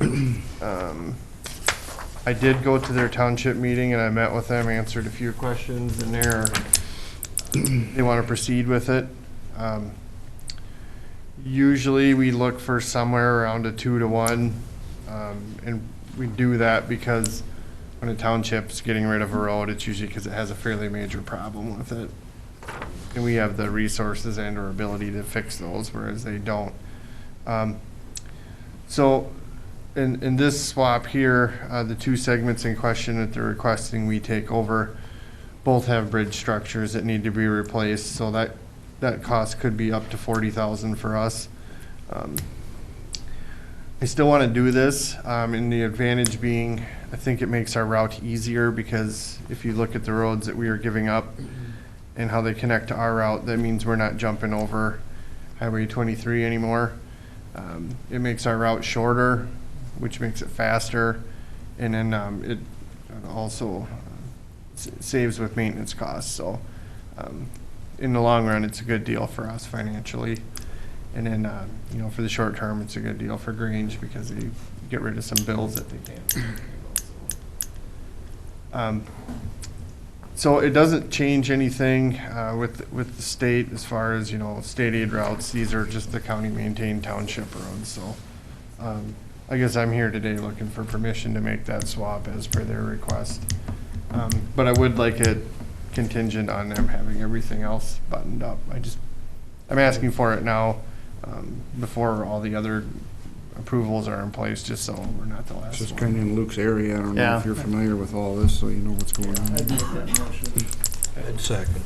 I did go to their township meeting and I met with them, answered a few questions, and they want to proceed with it. Usually we look for somewhere around a 2-to-1, and we do that because when a township's getting rid of a road, it's usually because it has a fairly major problem with it. And we have the resources and our ability to fix those, whereas they don't. So in this swap here, the 2 segments in question that they're requesting we take over both have bridge structures that need to be replaced, so that cost could be up to $40,000 for us. I still want to do this, and the advantage being, I think it makes our route easier, because if you look at the roads that we are giving up and how they connect to our route, that means we're not jumping over Highway 23 anymore. It makes our route shorter, which makes it faster, and then it also saves with maintenance costs. So in the long run, it's a good deal for us financially. And then, for the short term, it's a good deal for Grange because they get rid of some bills that they can't. So it doesn't change anything with the state as far as, state aid routes. These are just the county maintained township roads. So I guess I'm here today looking for permission to make that swap as per their request. But I would like it contingent on them having everything else buttoned up. I'm asking for it now before all the other approvals are in place, just so we're not the last It's just one. kind of in Luke's area. I don't know if Yeah. you're familiar with all this, so you know what's going on. I'd second.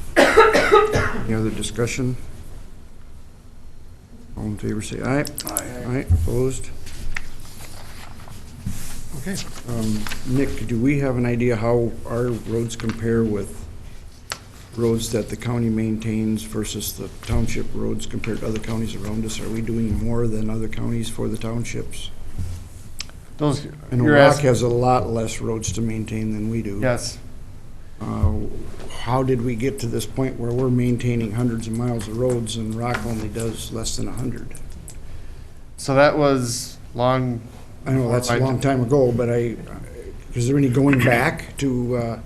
Any other discussion? All in favor, say aye. Aye. Aye, opposed? Okay. Nick, do we have an idea how our roads compare with roads that the county maintains versus the township roads compared to other counties around us? Are we doing more than other counties for the townships? Those, I know you're Rock asking, has a lot less roads to maintain than we do. yes. How did we get to this point where we're maintaining hundreds of miles of roads and Rock only does less than 100? So that was long, I know that's a long time ago, but is there any going back to,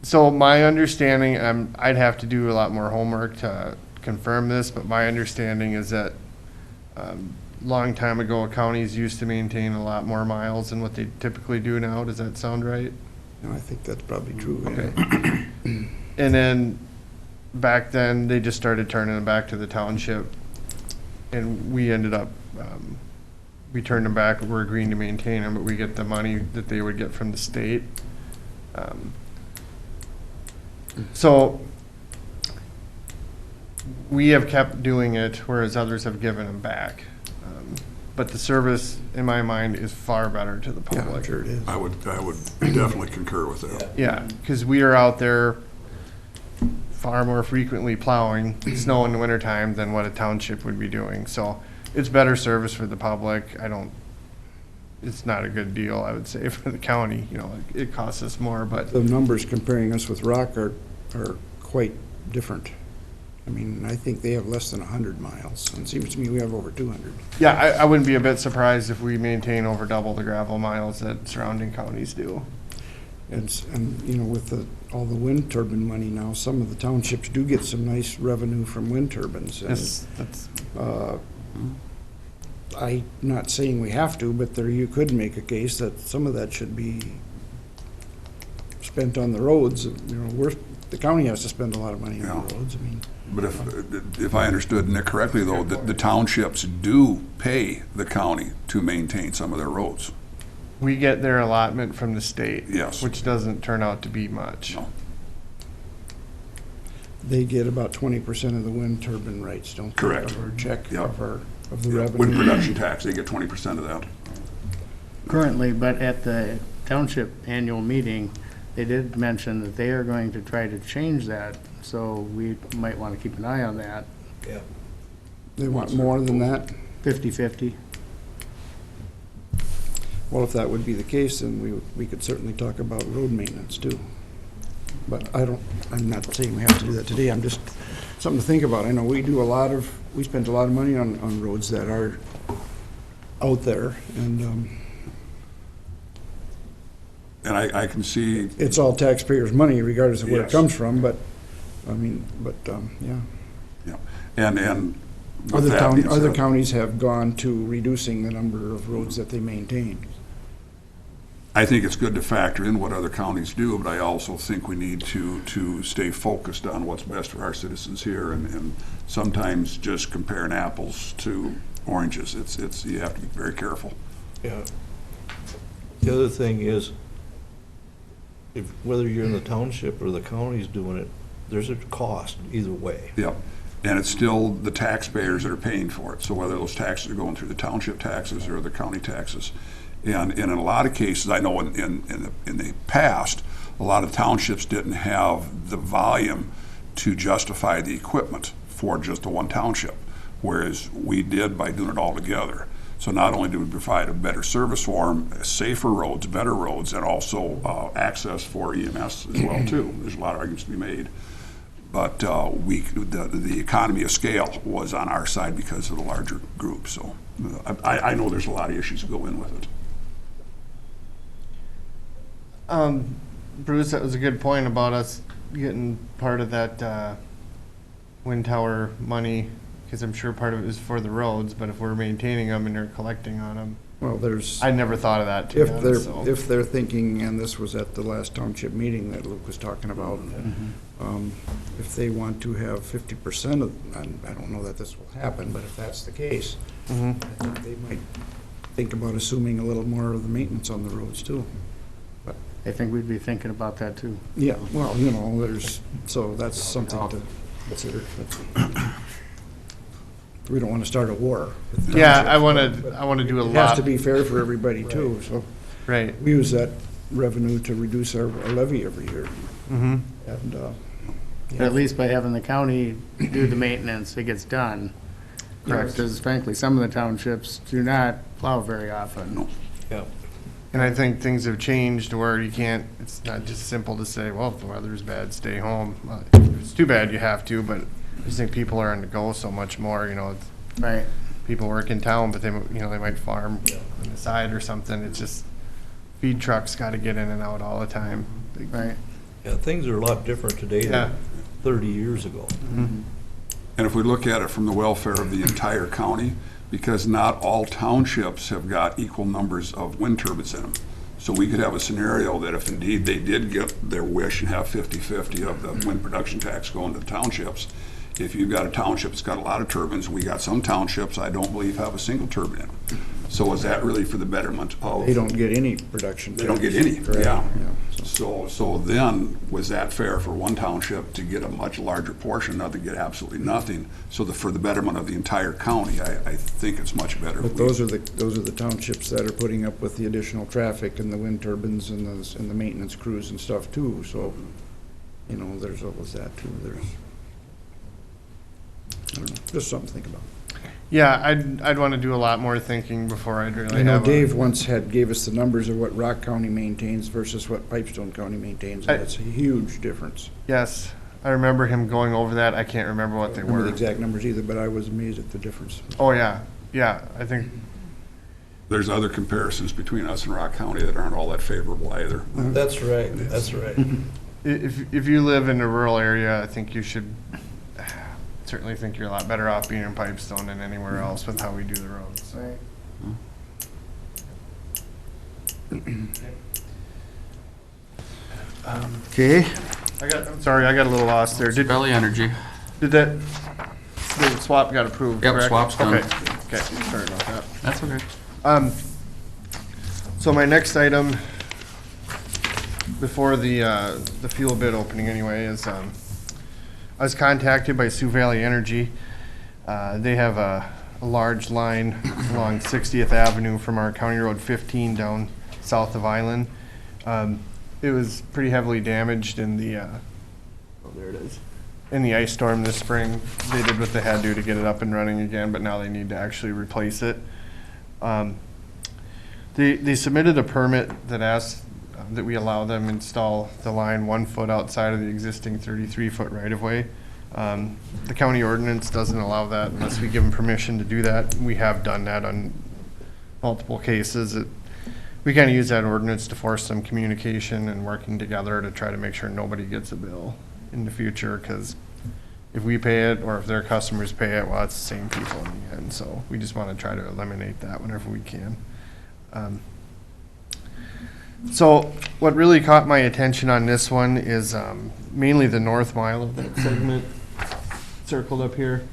so my understanding, I'd have to do a lot more homework to confirm this, but my understanding is that, long time ago, counties used to maintain a lot more miles than what they typically do now. Does that sound right? no, I think that's probably true. yeah. Okay. And then, back then, they just started turning them back to the township, and we ended up, we turned them back, we're agreeing to maintain them, but we get the money that they would get from the state. So, we have kept doing it, whereas others have given them back. But the service, in my mind, is far better to the Yeah, I'm public. sure it is. I would definitely concur with that. Yeah, because we are out there far more frequently plowing snow in the wintertime than what a township would be doing. So it's better service for the public. It's not a good deal, I would say, for the county. You know, it costs us more, but The numbers comparing us with Rock are quite different. I mean, I think they have less than 100 miles, and it seems to me we have over 200. yeah, I wouldn't be a bit surprised if we maintain over double the gravel miles that surrounding counties do. And you know, with all the wind turbine money now, some of the townships do get some nice revenue from wind turbines. And, That's I'm not saying we have to, but you could make a case that some of that should be spent on the roads. You know, the county has to spend a lot of money on the roads. I mean, But if I understood Nick correctly, though, the townships do pay the county to maintain some of their roads. we get their allotment from the state. Yes. Which doesn't turn out to be much. No. they get about 20% of the wind turbine rights, don't they? Correct. Of our check, Yeah. of the Wind revenue. production tax, they get 20% of that. Currently, but at the township annual meeting, they did mention that they are going to try to change that, so we might want to keep an eye on that, They want more than that? 50/50. Well, if that would be the case, then we could certainly talk about road maintenance too. But I'm not saying we have to do that today, I'm just, something to think about. I know we spend a lot of money on roads that are out there, and And I can see, it's all taxpayers' money regardless of where it Yes. comes from, but, I mean, yeah. yeah, and with that being Other said, counties have gone to reducing the number of roads that they maintain. I think it's good to factor in what other counties do, but I also think we need to stay focused on what's best for our citizens here, and sometimes just comparing apples to oranges, you have to be very careful. Yeah. The other thing is, whether you're in the township or the county's doing it, there's a cost either way. Yep. And it's still the taxpayers that are paying for it. So whether those taxes are going through the township taxes or the county taxes. And in a lot of cases, I know in the past, a lot of townships didn't have the volume to justify the equipment for just the one township, whereas we did by doing it all together. So not only do we provide a better service for them, safer roads, better roads, and also access for EMS as well too. There's a lot of arguments to be made. But the economy of scale was on our side because of the larger group. So I know there's a lot of issues that go in with it. Bruce, that was a good point about us getting part of that wind tower money, because I'm sure part of it is for the roads, but if we're maintaining them and they're collecting on them, Well, I never thought of that, to be honest, so. if they're thinking, and this was at the last township meeting that Luke was talking about, if they want to have 50% of, and I don't know that this will happen, but if that's the case, I think they might think about assuming a little more of the maintenance on the roads too. I think we'd be thinking about that too. Yeah, well, so that's something to consider. We don't want to start a war. with the Yeah, townships, I want to do a It has lot, to be fair for everybody too, so right. we use that revenue to reduce our levy every year. Mm-hmm. And At least by having the county do the maintenance, it gets done. Correct. Because frankly, some of the townships do not plow very often. No. Yeah. And I think things have changed where you can't, it's not just simple to say, well, if the weather's bad, stay home. If it's too bad, you have to, but I just think people are on the go so much more, Right. people work in town, but they might farm on the side or something. It's just, feed trucks gotta get in and out all the time. Right. Yeah, things are a lot different today Yeah. than 30 years ago. And if we look at it from the welfare of the entire county, because not all townships have got equal numbers of wind turbines in them. So we could have a scenario that if indeed they did get their wish and have 50-50 of the wind production tax going to the townships, if you've got a township that's got a lot of turbines, we got some townships I don't believe have a single turbine in them. So is that really for the betterment of? They don't get any production. They don't get any, Correct. yeah. So- So then, was that fair for one township to get a much larger portion, not to get absolutely nothing? So for the betterment of the entire county, I think it's much better. But those are the townships that are putting up with the additional traffic and the wind turbines and the maintenance crews and stuff too, so, there's always that too, I don't know, just something to think about. Yeah, I'd want to do a lot more thinking before I'd really I know have. Dave once gave us the numbers of what Rock County maintains versus what Pipestone County maintains, and that's a huge difference. Yes, I remember him going over that. I can't remember what I they don't remember were. the exact numbers either, but I was amazed at the difference. Oh, yeah, I think, There's other comparisons between us and Rock County that aren't all that favorable either. That's right, that's right. if you live in a rural area, I think you should certainly think you're a lot better off being in Pipestone than anywhere else with how we do the roads. Okay. I'm sorry, I got a little lost there. Did Valley Energy. the swap got approved, Yep, correct? swap's done. Okay, sorry about that. That's okay. So my next item, before the fuel bid opening anyway, is, I was contacted by Sioux Valley Energy. They have a large line along 60th Avenue from our County Road 15 down south of Island. It was pretty heavily damaged in the, there it is, in the ice storm this spring. They did what they had to get it up and running again, but now they need to actually replace it. They submitted a permit that asked that we allow them install the line 1 foot outside of the existing 33-foot right-of-way. The county ordinance doesn't allow that unless we give them permission to do that. We have done that on multiple cases. We kind of use that ordinance to force some communication and working together to try to make sure nobody gets a bill in the future, because if we pay it or if their customers pay it, well, it's the same people in the end. So we just want to try to eliminate that whenever we can. So what really caught my attention on this one is mainly the north mile of that segment circled up here.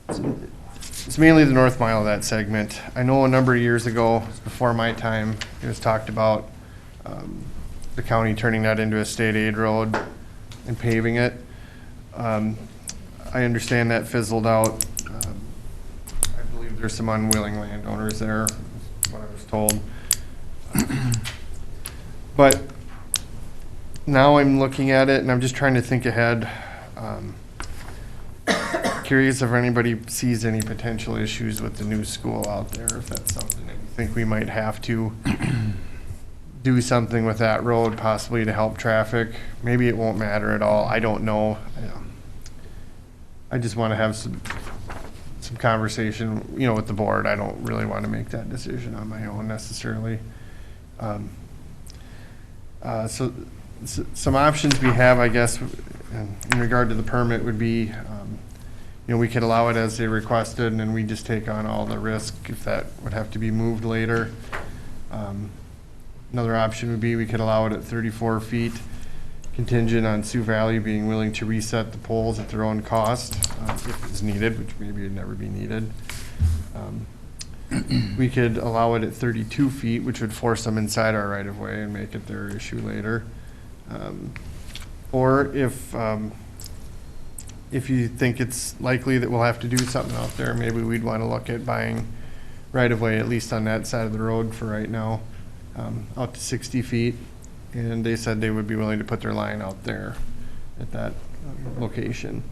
It's mainly the north mile of that segment. I know a number of years ago, before my time, it was talked about the county turning that into a state aid road and paving it. I understand that fizzled out. I believe there's some unwilling landowners there, is what I was told. But now I'm looking at it and I'm just trying to think ahead. Curious if anybody sees any potential issues with the new school out there, if that's something that you think we might have to do something with that road possibly to help traffic. Maybe it won't matter at all. I don't know. I just want to have some conversation, with the board. I don't really want to make that decision on my own necessarily. So some options we have, I guess, in regard to the permit would be, we could allow it as they requested, and then we just take on all the risk if that would have to be moved later. Another option would be we could allow it at 34 feet, contingent on Sioux Valley being willing to reset the poles at their own cost, if it's needed, which maybe would never be needed. We could allow it at 32 feet, which would force them inside our right-of-way and make it their issue later. Or if you think it's likely that we'll have to do something out there, maybe we'd want to look at buying right-of-way, at least on that side of the road for right now, out to 60 feet. And they said they would be willing to put their line out there at that location.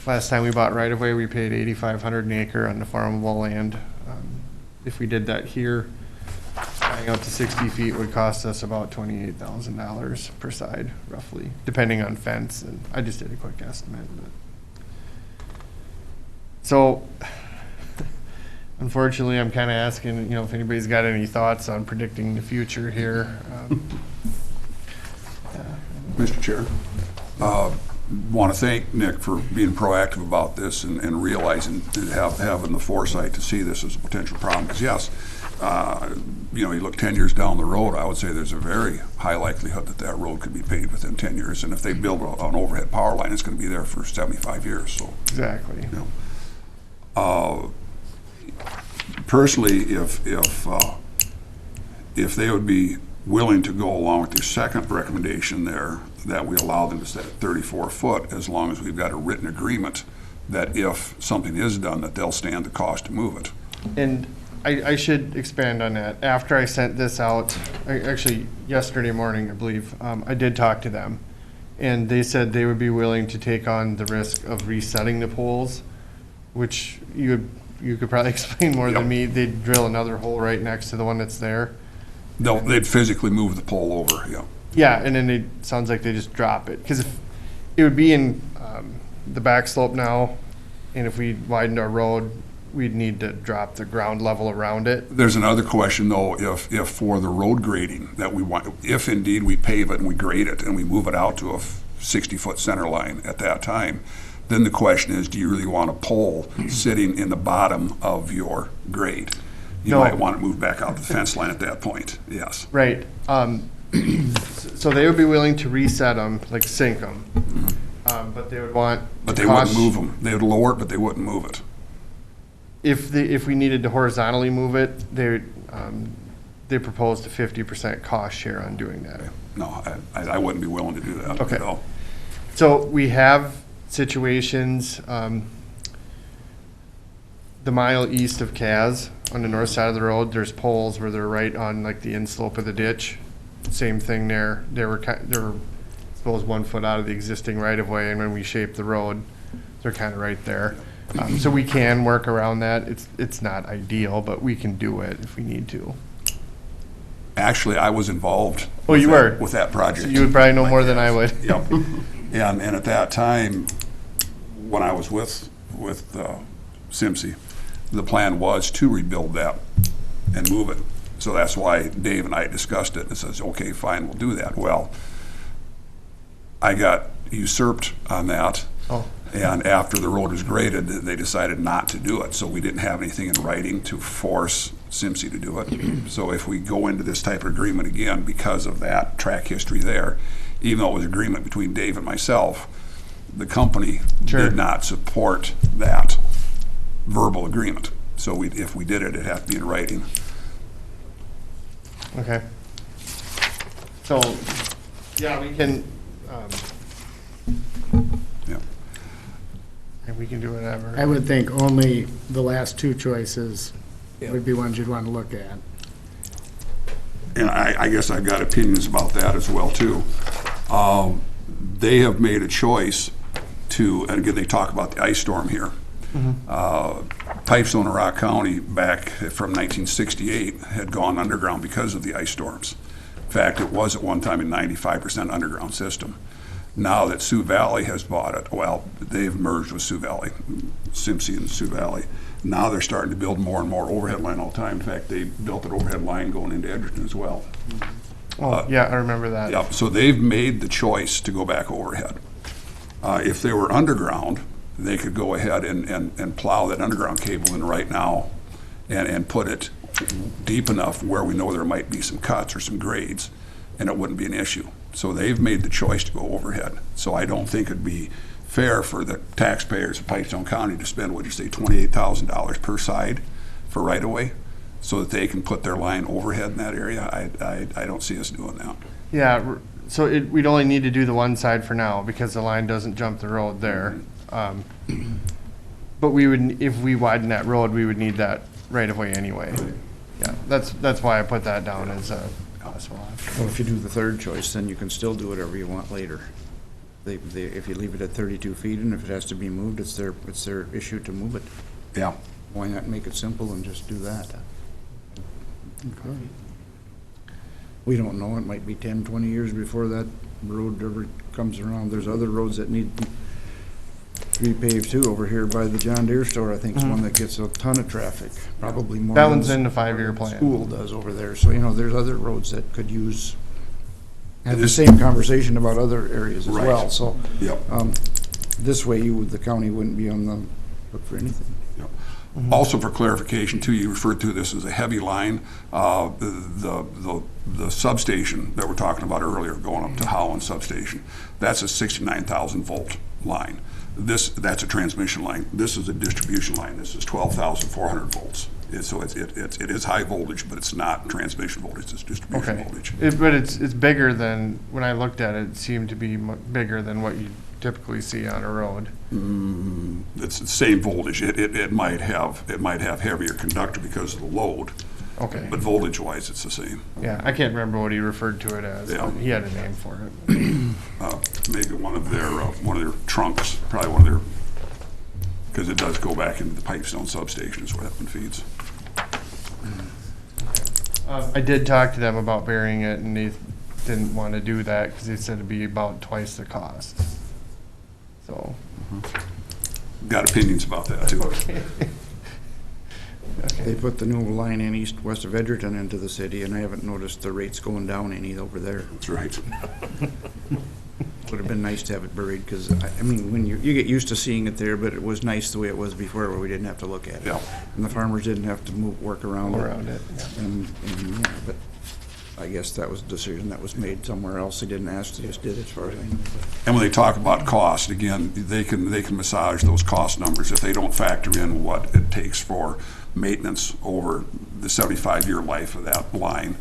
Last time we bought right-of-way, we paid $8,500 an acre on the farmable land. If we did that here, buying out to 60 feet would cost us about $28,000 per side, roughly, depending on fence, and I just did a quick estimate. But. So, unfortunately, I'm kind of asking, if anybody's got any thoughts on predicting the future here. Mr. Chair, want to thank Nick for being proactive about this and realizing, having the foresight to see this as a potential problem. Because yes, you look 10 years down the road, I would say there's a very high likelihood that that road could be paved within 10 years. And if they build an overhead power line, it's going to be there for 75 years. So Exactly. Personally, if they would be willing to go along with your second recommendation there, that we allow them to set at 34 foot, as long as we've got a written agreement that if something is done, that they'll stand the cost to move it. And I should expand on that. After I sent this out, actually yesterday morning, I believe, I did talk to them. And they said they would be willing to take on the risk of resetting the poles, which you could probably explain more than me. They'd drill another hole right next to the one that's there. They'd physically move the pole over, yeah. Yeah, and then it sounds like they just drop it. Because if it would be in the back slope now, and if we widened our road, we'd need to drop the ground level around it. There's another question though, if for the road grading that we want, if indeed we pave it and we grade it and we move it out to a 60-foot center line at that time, then the question is, do you really want a pole sitting in the bottom of your grade? You No. might want to move back out to the fence line at that point, yes. Right. So they would be willing to reset them, like sink them, but they would want. But they wouldn't move them. They would lower it, but they wouldn't move it. If we needed to horizontally move it, they proposed a 50% cost share on doing that. No, I wouldn't be willing to do that. Okay. No. So we have situations, the mile east of Kaz, on the north side of the road, there's poles where they're right on like the inslope of the ditch. Same thing there. They were suppose 1 foot out of the existing right of way, and when we shape the road, they're kind of right there. So we can work around that. It's not ideal, but we can do it if we need to. Actually, I was involved. Oh, you were? With that project. So you would probably know more than I would. Yep. And at that time, when I was with Simpsey, the plan was to rebuild that and move it. So that's why Dave and I discussed it and says, okay, fine, we'll do that. Well, I got usurped on that. Oh. And after the road was graded, they decided not to do it. So we didn't have anything in writing to force Simpsey to do it. So if we go into this type of agreement again, because of that track history there, even though it was agreement between Dave and myself, the company did not support that verbal agreement. So if we did it, it'd have to be in writing. Okay. So, yeah, we can, Yeah. and we can do whatever. I would think only the last two choices would be ones you'd want to look at. And I guess I've got opinions about that as well, too. They have made a choice to, and again, they talk about the ice storm here. Pipestone and Rock County, back from 1968, had gone underground because of the ice storms. In fact, it was at one time a 95% underground system. Now that Sioux Valley has bought it, well, they've merged with Sioux Valley, Simpsey and Sioux Valley. Now they're starting to build more and more overhead line all the time. In fact, they built an overhead line going into Edgerton as well. Oh, yeah, I remember that. Yep, so they've made the choice to go back overhead. If they were underground, they could go ahead and plow that underground cable in right now and put it deep enough where we know there might be some cuts or some grades, and it wouldn't be an issue. So they've made the choice to go overhead. So I don't think it'd be fair for the taxpayers of Pipestone County to spend, what'd you say, $28,000 per side for right-of-way, so that they can put their line overhead in that area. I don't see us doing that. Yeah, so we'd only need to do the one side for now, because the line doesn't jump the road there. But we would, if we widen that road, we would need that right of way anyway. Yeah, that's why I put that down as a possible option. Well, if you do the third choice, then you can still do whatever you want later. if you leave it at 32 feet and if it has to be moved, it's their issue to move it. Yeah. Why not make it simple and just do that? We don't know, it might be 10, 20 years before that road ever comes around. There's other roads that need to be paved too, over here by the John Deere store. I think it's one that gets a ton of traffic, probably more. That than one's in the 5-year plan. School does over there, so, there's other roads that could have the same conversation about other areas as Right. well, so. Yep. This way, the county wouldn't be on the hook for anything. Yep. Also, for clarification too, you referred to this as a heavy line. The substation that we're talking about earlier, going up to Howland substation, that's a 69,000 volt line. That's a transmission line. This is a distribution line. This is 12,400 volts. So it is high voltage, but it's not transmission voltage, it's distribution voltage. But it's bigger than, when I looked at it, it seemed to be bigger than what you typically see on a road. It's the same voltage. It might have heavier conductor because of the load. Okay. But voltage-wise, it's the same. Yeah, I can't remember what he referred to it as. Yeah. He had a name for it. Maybe one of their trunks, probably one of their, because it does go back into the Pipestone substation is where that one feeds. I did talk to them about burying it, and they didn't want to do that because they said it'd be about twice the cost. So. Got opinions about that too. They put the new line in west of Edgerton into the city, and I haven't noticed the rates going down any over there. That's right. Would have been nice to have it buried, because, when you get used to seeing it there, but it was nice the way it was before, where we didn't have to look at it. Yeah. And the farmers didn't have to work around it. Yeah. But I guess that was a decision that was made somewhere else. They didn't ask, they just did it, as far as I know. And when they talk about cost, again, they can massage those cost numbers if they don't factor in what it takes for maintenance over the 75-year life of that line,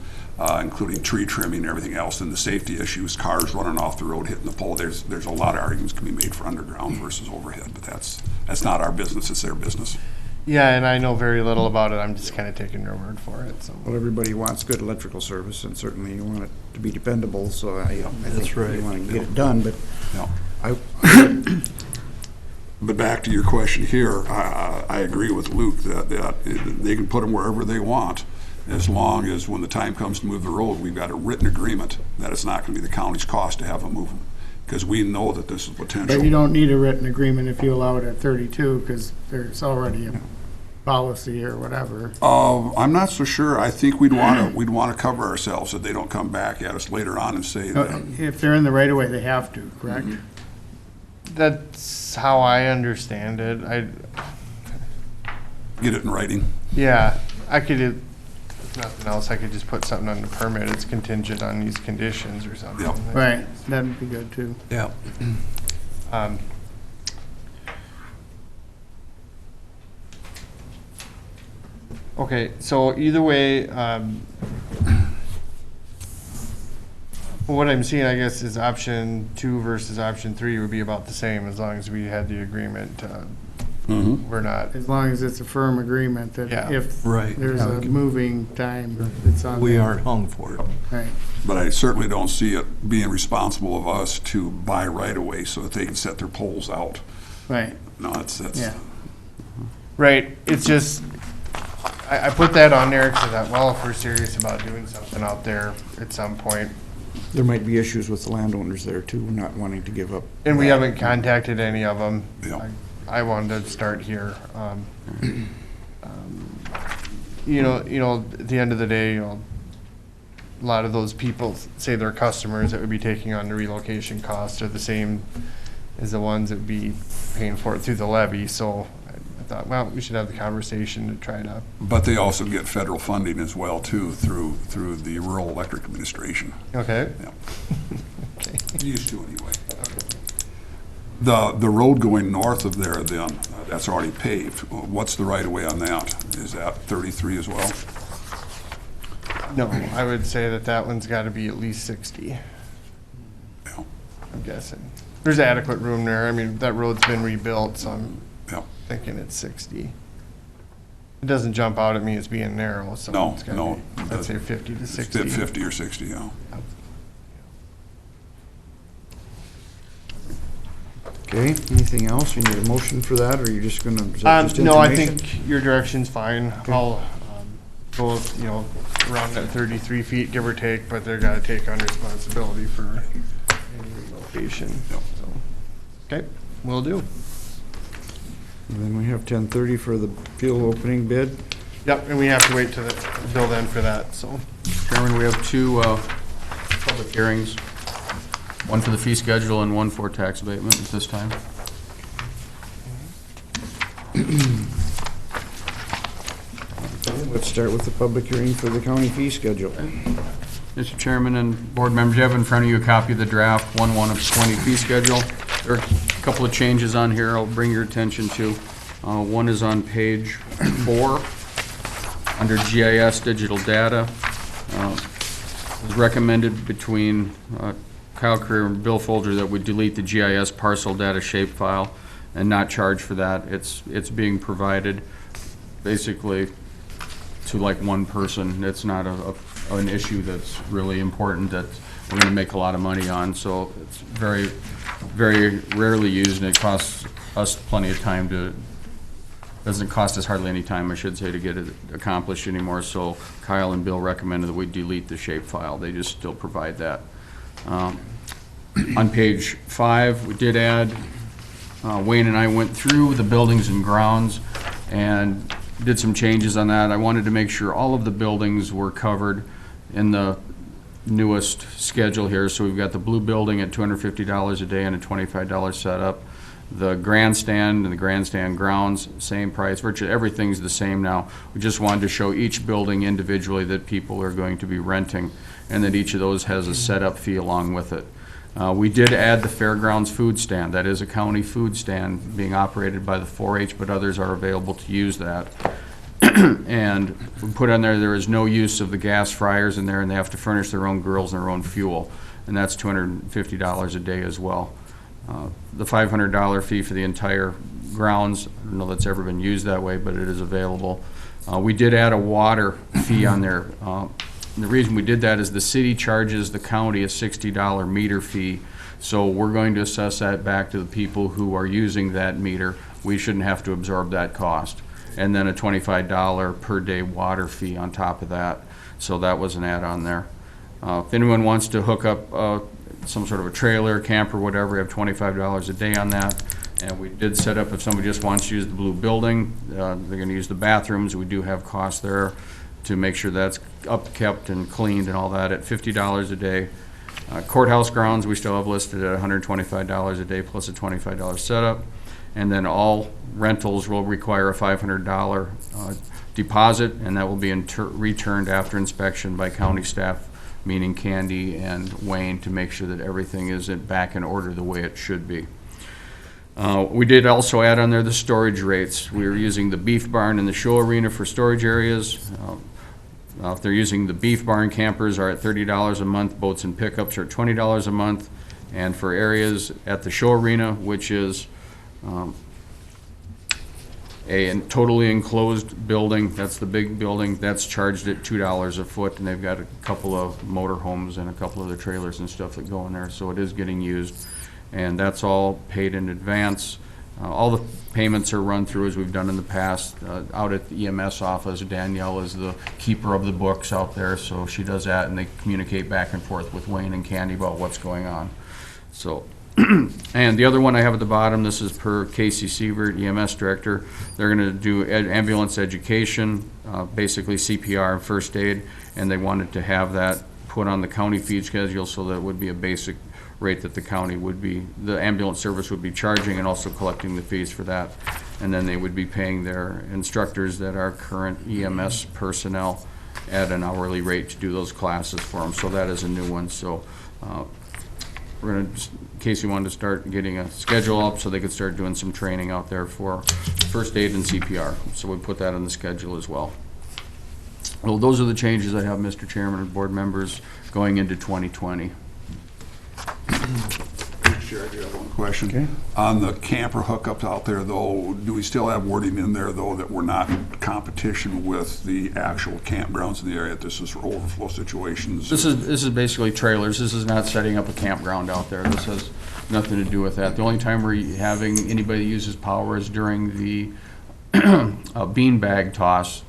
including tree trimming and everything else, and the safety issues, cars running off the road, hitting the pole. There's a lot of arguments can be made for underground versus overhead, but that's not our business, it's their business. Yeah, and I know very little about it. I'm just kind of taking their word for it. So. Well, everybody wants good electrical service, and certainly you want it to be dependable, so I think you want to get it done, but But back to your question here, I agree with Luke that they can put them wherever they want, as long as when the time comes to move the road, we've got a written agreement that it's not going to be the county's cost to have them move them, because we know that this is potential. But you don't need a written agreement if you allow it at 32, because there's already a policy or whatever. I'm not so sure. I think we'd want to cover ourselves so they don't come back at us later on and say that. If they're in the right of way, they have to, correct? That's how I understand it. Get it in writing. Yeah, I could, if nothing else, I could just put something on the permit. It's contingent on these conditions or something. Yep. Right, that'd be good too. Yeah. Okay, so either way, what I'm seeing, I guess, is option 2 versus option 3 would be about the same as long as we had the agreement. We're not. As long as it's a firm agreement that Yeah. if Right. there's a moving time, it's on. We them. aren't hung for it. Right. But I certainly don't see it being responsible of us to buy right away so that they can set their poles out. Right, No, that's. yeah. Right, it's just, I put that on there because I thought, well, if we're serious about doing something out there at some point, There might be issues with the landowners there too, not wanting to give up. and we haven't contacted any of them. Yeah. I wanted to start here. You know, at the end of the day, a lot of those people, say they're customers that would be taking on the relocation costs are the same as the ones that would be paying for it through the levy, so I thought, well, we should have the conversation to try to. But they also get federal funding as well too through the Rural Electric Administration. Okay. Yeah. Used to anyway. The road going north of there then, that's already paved. What's the right of way on that? Is that 33 as well? No, I would say that one's got to be at least 60. Yeah. I'm guessing. There's adequate room there. I mean, that road's been rebuilt, so I'm Yeah. thinking it's 60. It doesn't jump out at me as being narrow, so No, it's gotta no. be, I'd say 50 to 60. 50 or 60, yeah. Okay, anything else? You need a motion for that, or are you just gonna, is that just No, I information? think your direction's fine. I'll go, around that 33 feet, give or take, but they're gotta take on responsibility for any relocation. So, okay, will do. And then we have 10:30 for the field opening bid. Yep, and we have to wait to the bill then for that, so. Chairman, we have two public hearings, one for the fee schedule and one for tax abatement at this time. Let's start with the public hearing for the county fee schedule. Mr. Chairman and board members, you have in front of you a copy of the draft 1/1 of 20 fee schedule. There are a couple of changes on here I'll bring your attention to. One is on page 4, under GIS digital data. It was recommended between Kyle Career and Bill Folger that we delete the GIS parcel data shapefile and not charge for that. It's being provided basically to like one person. It's not an issue that's really important that we're going to make a lot of money on. So it's very, very rarely used, and it costs us plenty of time to, doesn't cost us hardly any time, I should say, to get it accomplished anymore. So Kyle and Bill recommended that we delete the shapefile. They just still provide that. On page 5, we did add, Wayne and I went through the buildings and grounds and did some changes on that. I wanted to make sure all of the buildings were covered in the newest schedule here. So we've got the blue building at $250 a day and a $25 setup. The grandstand and the grandstand grounds, same price. Virtually everything's the same now. We just wanted to show each building individually that people are going to be renting, and that each of those has a setup fee along with it. We did add the fairgrounds food stand. That is a county food stand being operated by the 4-H, but others are available to use that. And we put on there is no use of the gas fryers in there, and they have to furnish their own grills and their own fuel, and that's $250 a day as well. The $500 fee for the entire grounds, I don't know that's ever been used that way, but it is available. We did add a water fee on there. And the reason we did that is the city charges the county a $60 meter fee, so we're going to assess that back to the people who are using that meter. We shouldn't have to absorb that cost. And then a $25 per day water fee on top of that, so that was an add-on there. If anyone wants to hook up some sort of a trailer, camper, whatever, we have $25 a day on that. And we did set up, if somebody just wants to use the blue building, they're going to use the bathrooms. We do have costs there to make sure that's upkept and cleaned and all that at $50 a day. Courthouse grounds, we still have listed at $125 a day plus a $25 setup. And then all rentals will require a $500 deposit, and that will be returned after inspection by county staff, meaning Candy and Wayne, to make sure that everything is back in order the way it should be. We did also add on there the storage rates. We were using the beef barn and the show arena for storage areas. If they're using the beef barn, campers are at $30 a month, boats and pickups are at $20 a month. And for areas at the show arena, which is a totally enclosed building, that's the big building, that's charged at $2 a foot, and they've got a couple of motor homes and a couple of the trailers and stuff that go in there, so it is getting used. And that's all paid in advance. All the payments are run through as we've done in the past. Out at the EMS office, Danielle is the keeper of the books out there, so she does that, and they communicate back and forth with Wayne and Candy about what's going on. So, and the other one I have at the bottom, this is per Casey Sievert, EMS director. They're going to do ambulance education, basically CPR and first aid, and they wanted to have that put on the county fee schedule, so that would be a basic rate that the county would be, the ambulance service would be charging and also collecting the fees for that. And then they would be paying their instructors that are current EMS personnel at an hourly rate to do those classes for them. So that is a new one. So we're going to, Casey wanted to start getting a schedule up so they could start doing some training out there for first aid and CPR. So we put that on the schedule as well. Well, those are the changes I have, Mr. Chairman and board members, going into 2020. Sure, I do have one question. Okay. On the camper hookups out there, though, do we still have wording in there, though, that we're not in competition with the actual campgrounds in the area? This is for overflow situations? This is basically trailers. This is not setting up a campground out there. This is nothing to do with that. The only time we're having anybody that uses power is during the beanbag toss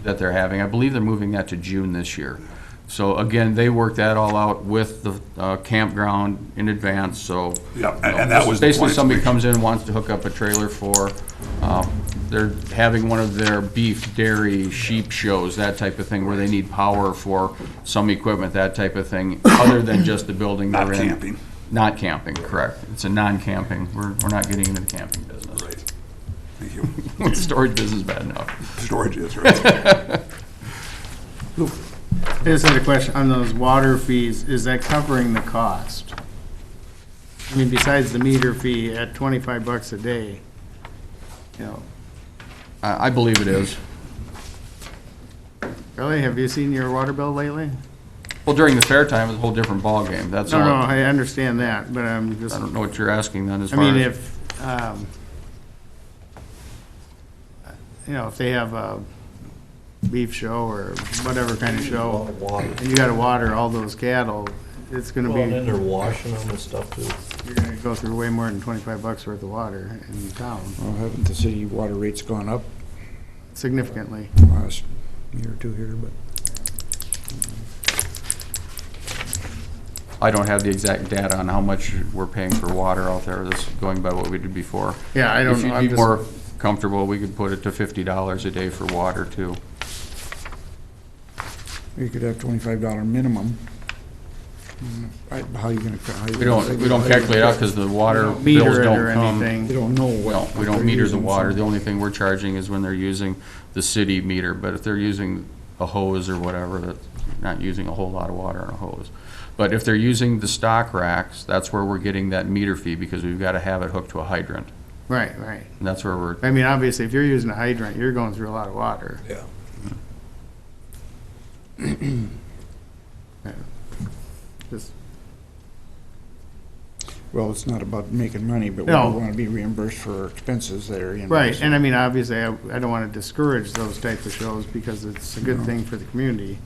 that they're having. I believe they're moving that to June this year. So again, they work that all out with the campground in advance, so. Yeah, and that was the basically point. somebody comes in and wants to hook up a trailer for, they're having one of their beef, dairy, sheep shows, that type of thing, where they need power for some equipment, that type of thing, other than just the building they're Not in. camping. Not camping, correct. It's a non-camping. We're not getting into the camping business. Right. Thank you. The storage business is bad enough. Storage is, right. I just had a question on those water fees. Is that covering the cost? I mean, besides the meter fee at $25 a day, you know, I believe it is. really? Have you seen your water bill lately? Well, during the fair time, it's a whole different ballgame. That's all. No, I understand that, but I'm I just, don't know what you're asking then as I far mean, as. if, you know, if they have a beef show or whatever kind of show, Water. and you gotta water all those cattle, it's gonna Well, and then be, they're washing them and stuff too. you're gonna go through way more than $25 worth of water in town, Well, haven't the city water rates gone up significantly. last year or two here, but I don't have the exact data on how much we're paying for water out there. That's going by what we did before. Yeah, I don't If know, you'd I'm be just, more comfortable, we could put it to $50 a day for water too. you could have $25 minimum. How you gonna? We don't calculate out because the water meter bills it don't or come. anything. You don't know No, what. we don't meter the water. The only thing we're charging is when they're using the city meter, but if they're using a hose or whatever, that's not using a whole lot of water on a hose. But if they're using the stock racks, that's where we're getting that meter fee because we've got to have it hooked to a hydrant. Right. And that's where we're, I mean, obviously, if you're using a hydrant, you're going through a lot of water. Yeah. Just, Well, it's not about making money, but we No. want to be reimbursed for our expenses there, you know. right, so- and I mean, obviously, I don't want to discourage those type of shows because it's a good No. thing for the community,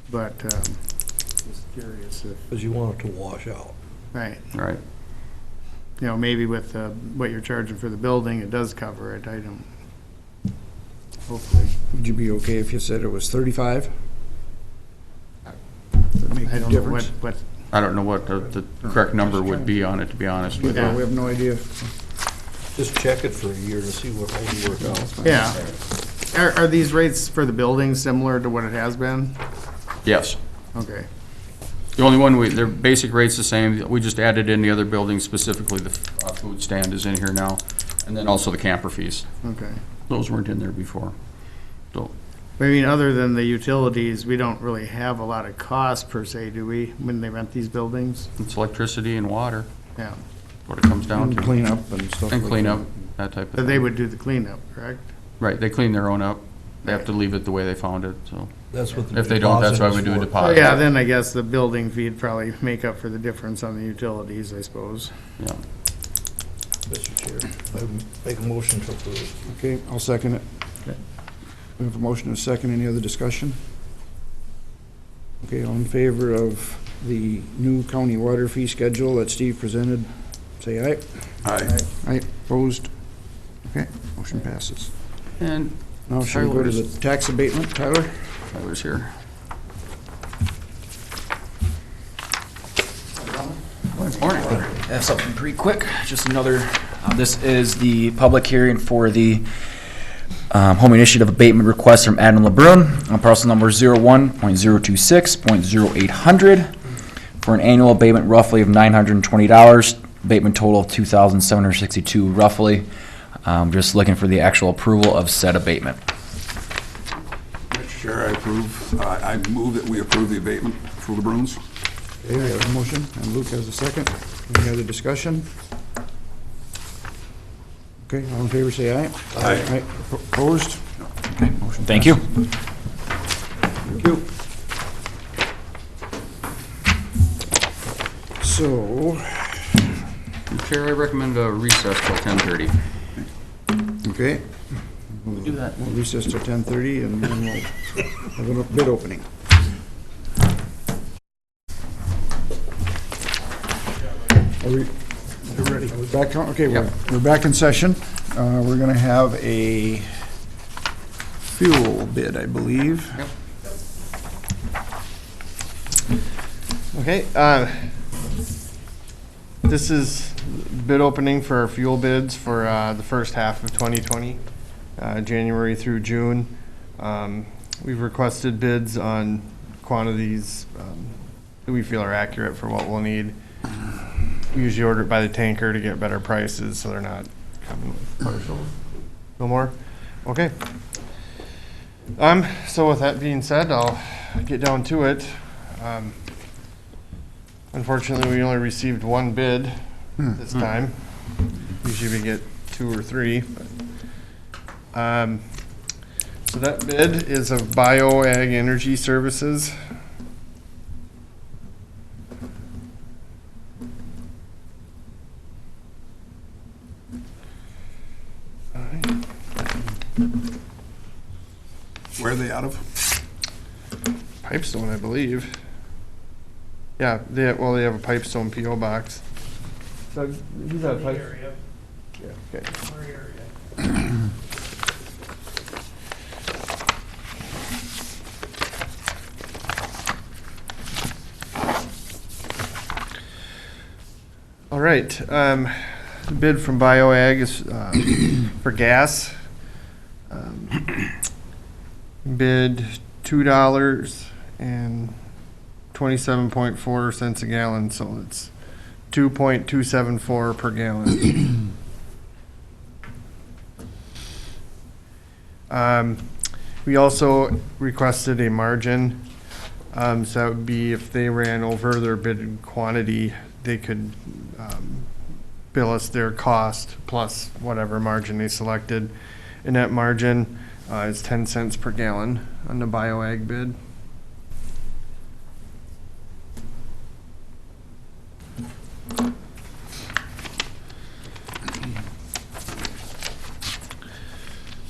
but, just curious if, Because you want it to wash out. right, right. you know, maybe with, what you're charging for the building, it does cover it, I don't, hopefully. Would you be okay if you said it was 35? Would make I a don't know difference? what, I don't know what the correct number would be on it, to be honest with you. We have no idea. Just check it for a year to see what will work out. yeah. Are these rates for the building similar to what it has been? Yes. Okay, The only one, their basic rate's the same. We just added in the other buildings, specifically the food stand is in here now, and then also the camper fees. okay. Those weren't in there before. So, I mean, other than the utilities, we don't really have a lot of cost per se, do we, when they rent these buildings? it's electricity and water, Yeah, what it comes down And to. clean up and stuff. And like clean that. up, that type of but thing. they would do the cleanup, correct? Right, they clean their own up. They have to leave it the way they found it, so. That's what the If they don't, that's why we deposit do a is for. Oh, deposit. yeah, then I guess the building fee'd probably make up for the difference on the utilities, I suppose. Yeah. Mr. Chair, I make a motion to approve. Okay, I'll second it. We have a motion and a second. Any other discussion? Okay, all in favor of the new county water fee schedule that Steve presented, say aye. Aye. Aye, opposed? Okay, motion passes. And Now shall we go to the tax abatement, Tyler? Tyler's here. Morning. I have something pretty quick, just another, this is the public hearing for the home initiative abatement request from Adam LeBrun on parcel number 01.026.0800 for an annual abatement roughly of $920, abatement total of $2,762 roughly. Just looking for the actual approval of said abatement. Mr. Chair, I move that we approve the abatement for the Bruins. Okay, we have a motion, and Luke has a second. Any other discussion? Okay, all in favor, say aye. Aye. Opposed? Okay, motion Thank you. passes. Thank you. So, Chair, I recommend a recess till 10:30. okay. We do that. We'll recess till 10:30, and then we'll have a bid opening. We're back on, okay, we're back in session. We're gonna have a fuel bid, I believe. Okay, this is bid opening for our fuel bids for the first half of 2020, January through June. We've requested bids on quantities that we feel are accurate for what we'll need. We usually order it by the tanker to get better prices, so they're not coming with partial. No more? Okay. So with that being said, I'll get down to it. Unfortunately, we only received one bid this time. Usually we get 2 or 3. So that bid is of BioAg Energy Services. Where are they out of? Pipestone, I believe. Yeah, they have a Pipestone PO box. Doug, he's at Pipe. Yeah, okay. All right, the bid from BioAg is for gas. Bid $2.27.4 a gallon, so it's 2.274 per gallon. We also requested a margin, so that would be if they ran over their bid quantity, they could bill us their cost plus whatever margin they selected. And that margin is 10 cents per gallon on the BioAg bid.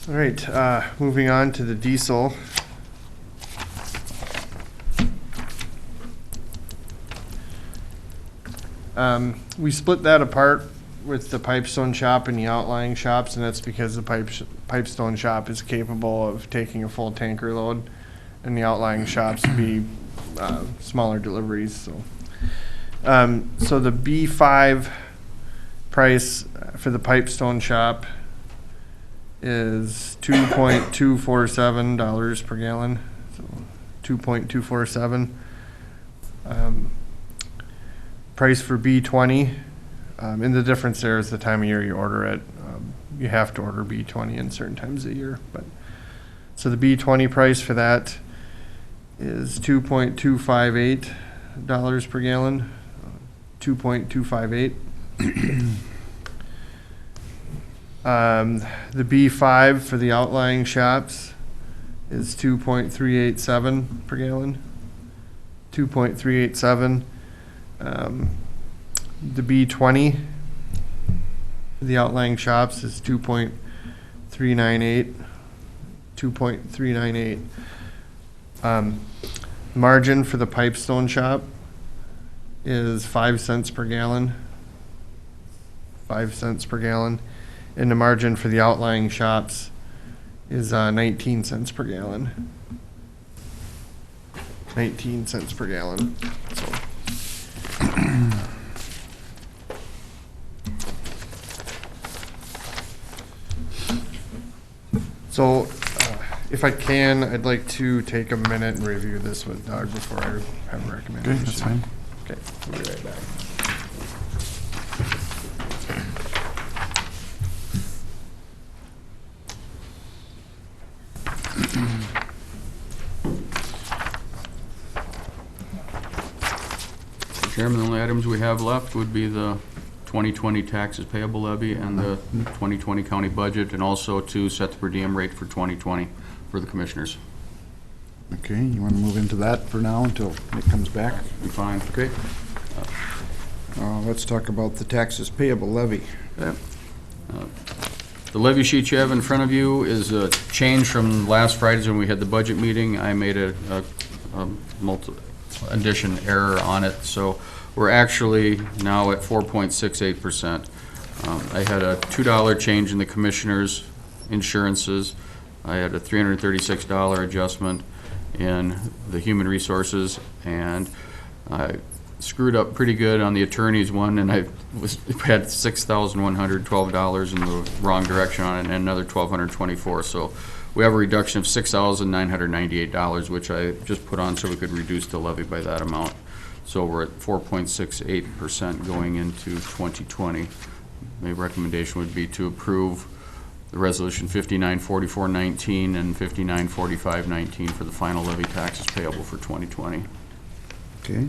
All right, moving on to the diesel. We split that apart with the Pipestone shop and the outlying shops, and that's because the Pipestone shop is capable of taking a full tanker load, and the outlying shops would be smaller deliveries. So the B5 price for the Pipestone shop is $2.247 per gallon. So 2.247. Price for B20, and the difference there is the time of year you order it. You have to order B20 in certain times of the year, but so the B20 price for that is $2.258 per gallon. 2.258. The B5 for the outlying shops is 2.387 per gallon. 2.387. The B20 for the outlying shops is 2.398. 2.398. Margin for the Pipestone shop is 5 cents per gallon. 5 cents per gallon. And the margin for the outlying shops is 19 cents per gallon. 19 cents per gallon. So, if I can, I'd like to take a minute and review this with Doug before I have a recommendation. Okay, that's fine. Okay, we'll be right back. Chairman, the only items we have left would be the 2020 taxes payable levy and the 2020 county budget, and also to set the per diem rate for 2020 for the commissioners. Okay, you want to move into that for now until Nick comes back? Be fine. Okay. Let's talk about the taxes payable levy. Okay. The levy sheet you have in front of you is a change from last Friday's when we had the budget meeting. I made a addition error on it. So we're actually now at 4.68%. I had a $2 change in the commissioners' insurances. I had a $336 adjustment in the human resources, and I screwed up pretty good on the attorney's one, and I had $6,112 in the wrong direction on it, and another $1,224. So we have a reduction of $6,998, which I just put on so we could reduce the levy by that amount. So we're at 4.68% going into 2020. My recommendation would be to approve the resolution 594419 and 594519 for the final levy taxes payable for 2020. Okay,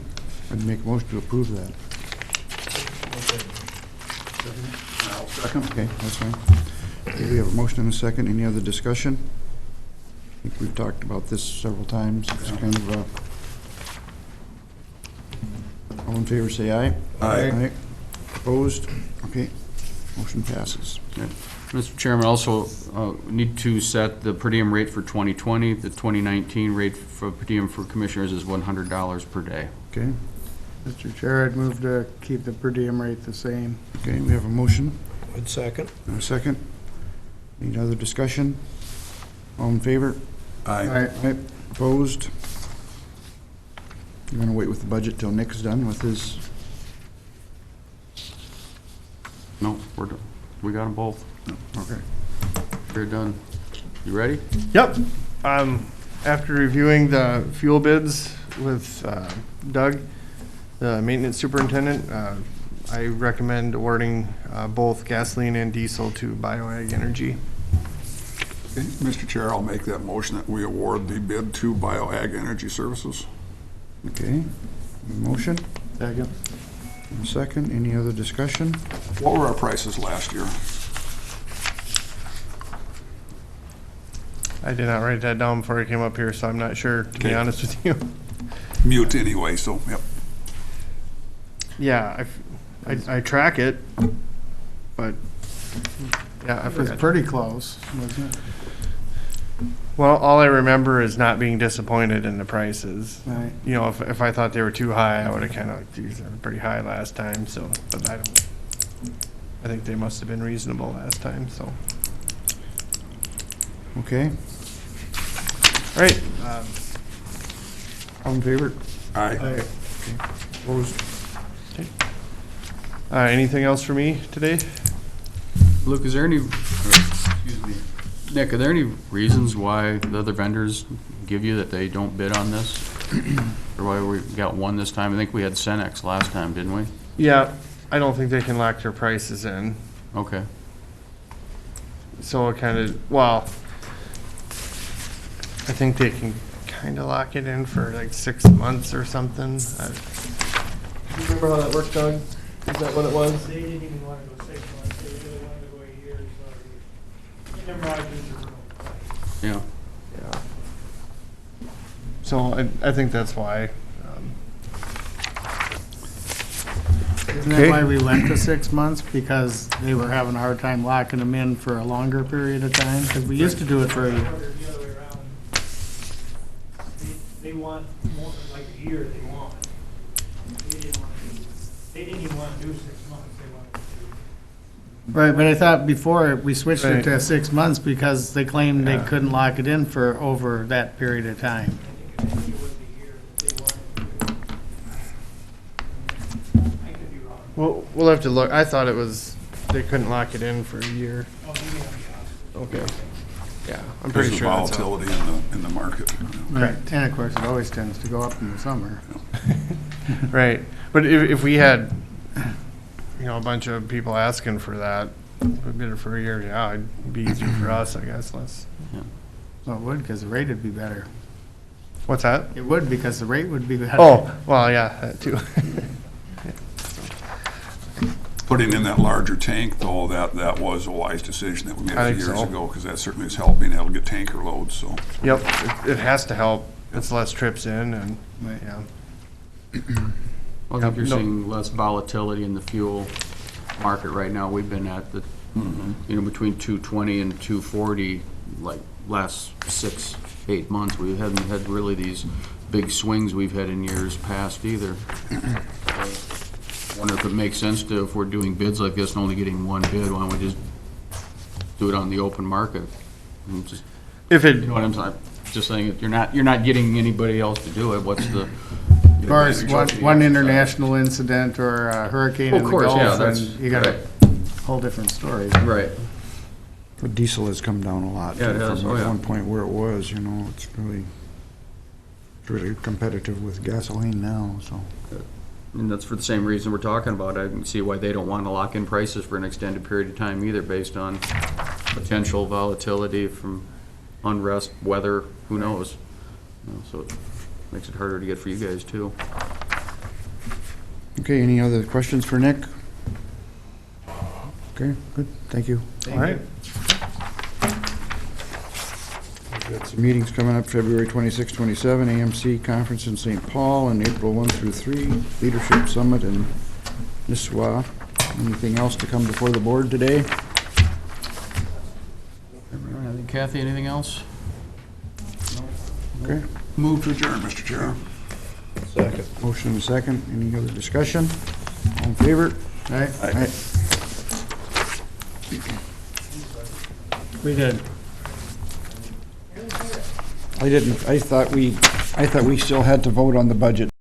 I'd make a motion to approve that. Second. Okay, that's fine. Okay, we have a motion and a second. Any other discussion? I think we've talked about this several times. It's kind of all in favor, say aye. Aye. Opposed? Okay, motion passes. Okay. Mr. Chairman, also need to set the per diem rate for 2020. The 2019 rate for per diem for commissioners is $100 per day. Okay, Mr. Chair, I'd move to keep the per diem rate the same. okay, we have a motion Good second. and a second. Any other discussion? All in favor? Aye. Aye. Opposed? You want to wait with the budget till Nick's done with his? No, we're done. We got them both. Okay. We're done. You ready? Yep. After reviewing the fuel bids with Doug, the maintenance superintendent, I recommend awarding both gasoline and diesel to BioAg Energy. Okay, Mr. Chair, I'll make that motion that we award the bid to BioAg Energy Services. Okay, motion, Second. and a second. Any other discussion? What were our prices last year? I did not write that down before I came up here, so I'm not sure, to be Okay. honest with you. Mute anyway, so, yep. Yeah, I track it, but, yeah, I It was forgot. pretty close, wasn't it? Well, all I remember is not being disappointed in the prices. Right. You know, if I thought they were too high, I would have kind of, geez, they were pretty high last time, so, but I think they must have been reasonable last time, so. Okay, All right, all in favor? Aye. Opposed? anything else for me today? Luke, is there any, excuse me, Nick, are there any reasons why the other vendors give you that they don't bid on this? Or why we got one this time? I think we had Cenex last time, didn't we? Yeah, I don't think they can lock their prices in, Okay. so it kind of, well, I think they can kind of lock it in for like 6 months or something. You remember how that worked, Doug? Is that what it was? They didn't even want to go 6 months, they really wanted to go a year, so their margins are real tight. Yeah. Yeah. So I think that's why. Isn't that why we went to 6 months? Because they were having a hard time locking them in for a longer period of time? Because we used to do it for a year. The other way around. They want more, like a year they want. They didn't even want to do 6 months, they wanted to do. Right, but I thought before we switched it to Right. 6 months because they claimed they Yeah. couldn't lock it in for over that period of time. I think it was a year that they wanted to do. I could be wrong. We'll have to look. I thought it was, they couldn't lock it in for a year. Oh, maybe I'm Okay. Yeah, I'm pretty There's sure that's how. volatility in the market. Right. And of course, it always tends to go up in the summer. Right, but if we had, you know, a bunch of people asking for that, we bid it for a year, yeah, it'd be easier for us, I guess, less. Well, it would, because the rate would be better. What's that? It would, because the rate would be better. Oh, well, yeah, that too. Putting in that larger tank, though, that was a wise decision that we made I a few think years so. ago, because that certainly is helping, that'll get tanker loads, so. Yep, it has to help. It's less trips in and, yeah. Well, I think you're No. seeing less volatility in the fuel market right now. We've been at the, you know, between 220 and 240, like, last 6, 8 months. We haven't had really these big swings we've had in years past either. wonder if it makes sense to, if we're doing bids like this and only getting one bid, why don't we just do it on the open market? And just, If it, you know what I'm saying? Just saying, that you're not getting anybody else to do it, what's the? as far as one international incident or a hurricane in the course, yeah, Gulf, that's and you got a right. whole different story. Right. But diesel has come down a lot. Yeah, it has. From Oh, at yeah. one point where it was, you know, it's really competitive with gasoline now, so. And that's for the same reason we're talking about. I can see why they don't want to lock in prices for an extended period of time either, based on potential volatility from unrest, weather, who knows? You know, so it makes it harder to get for you guys too. Okay, any other questions for Nick? Okay, good, thank you. All right. We've got some meetings coming up, February 26, 27, AMC Conference in St. Paul, and April 1 through 3, Leadership Summit in Nisswa. Anything else to come before the board today? Kathy, anything else? Okay. Move to adjourn, Mr. Chair. Second. Motion and a second. Any other discussion? All in favor? All right. Aye. We did. I thought we still had to vote on the budget.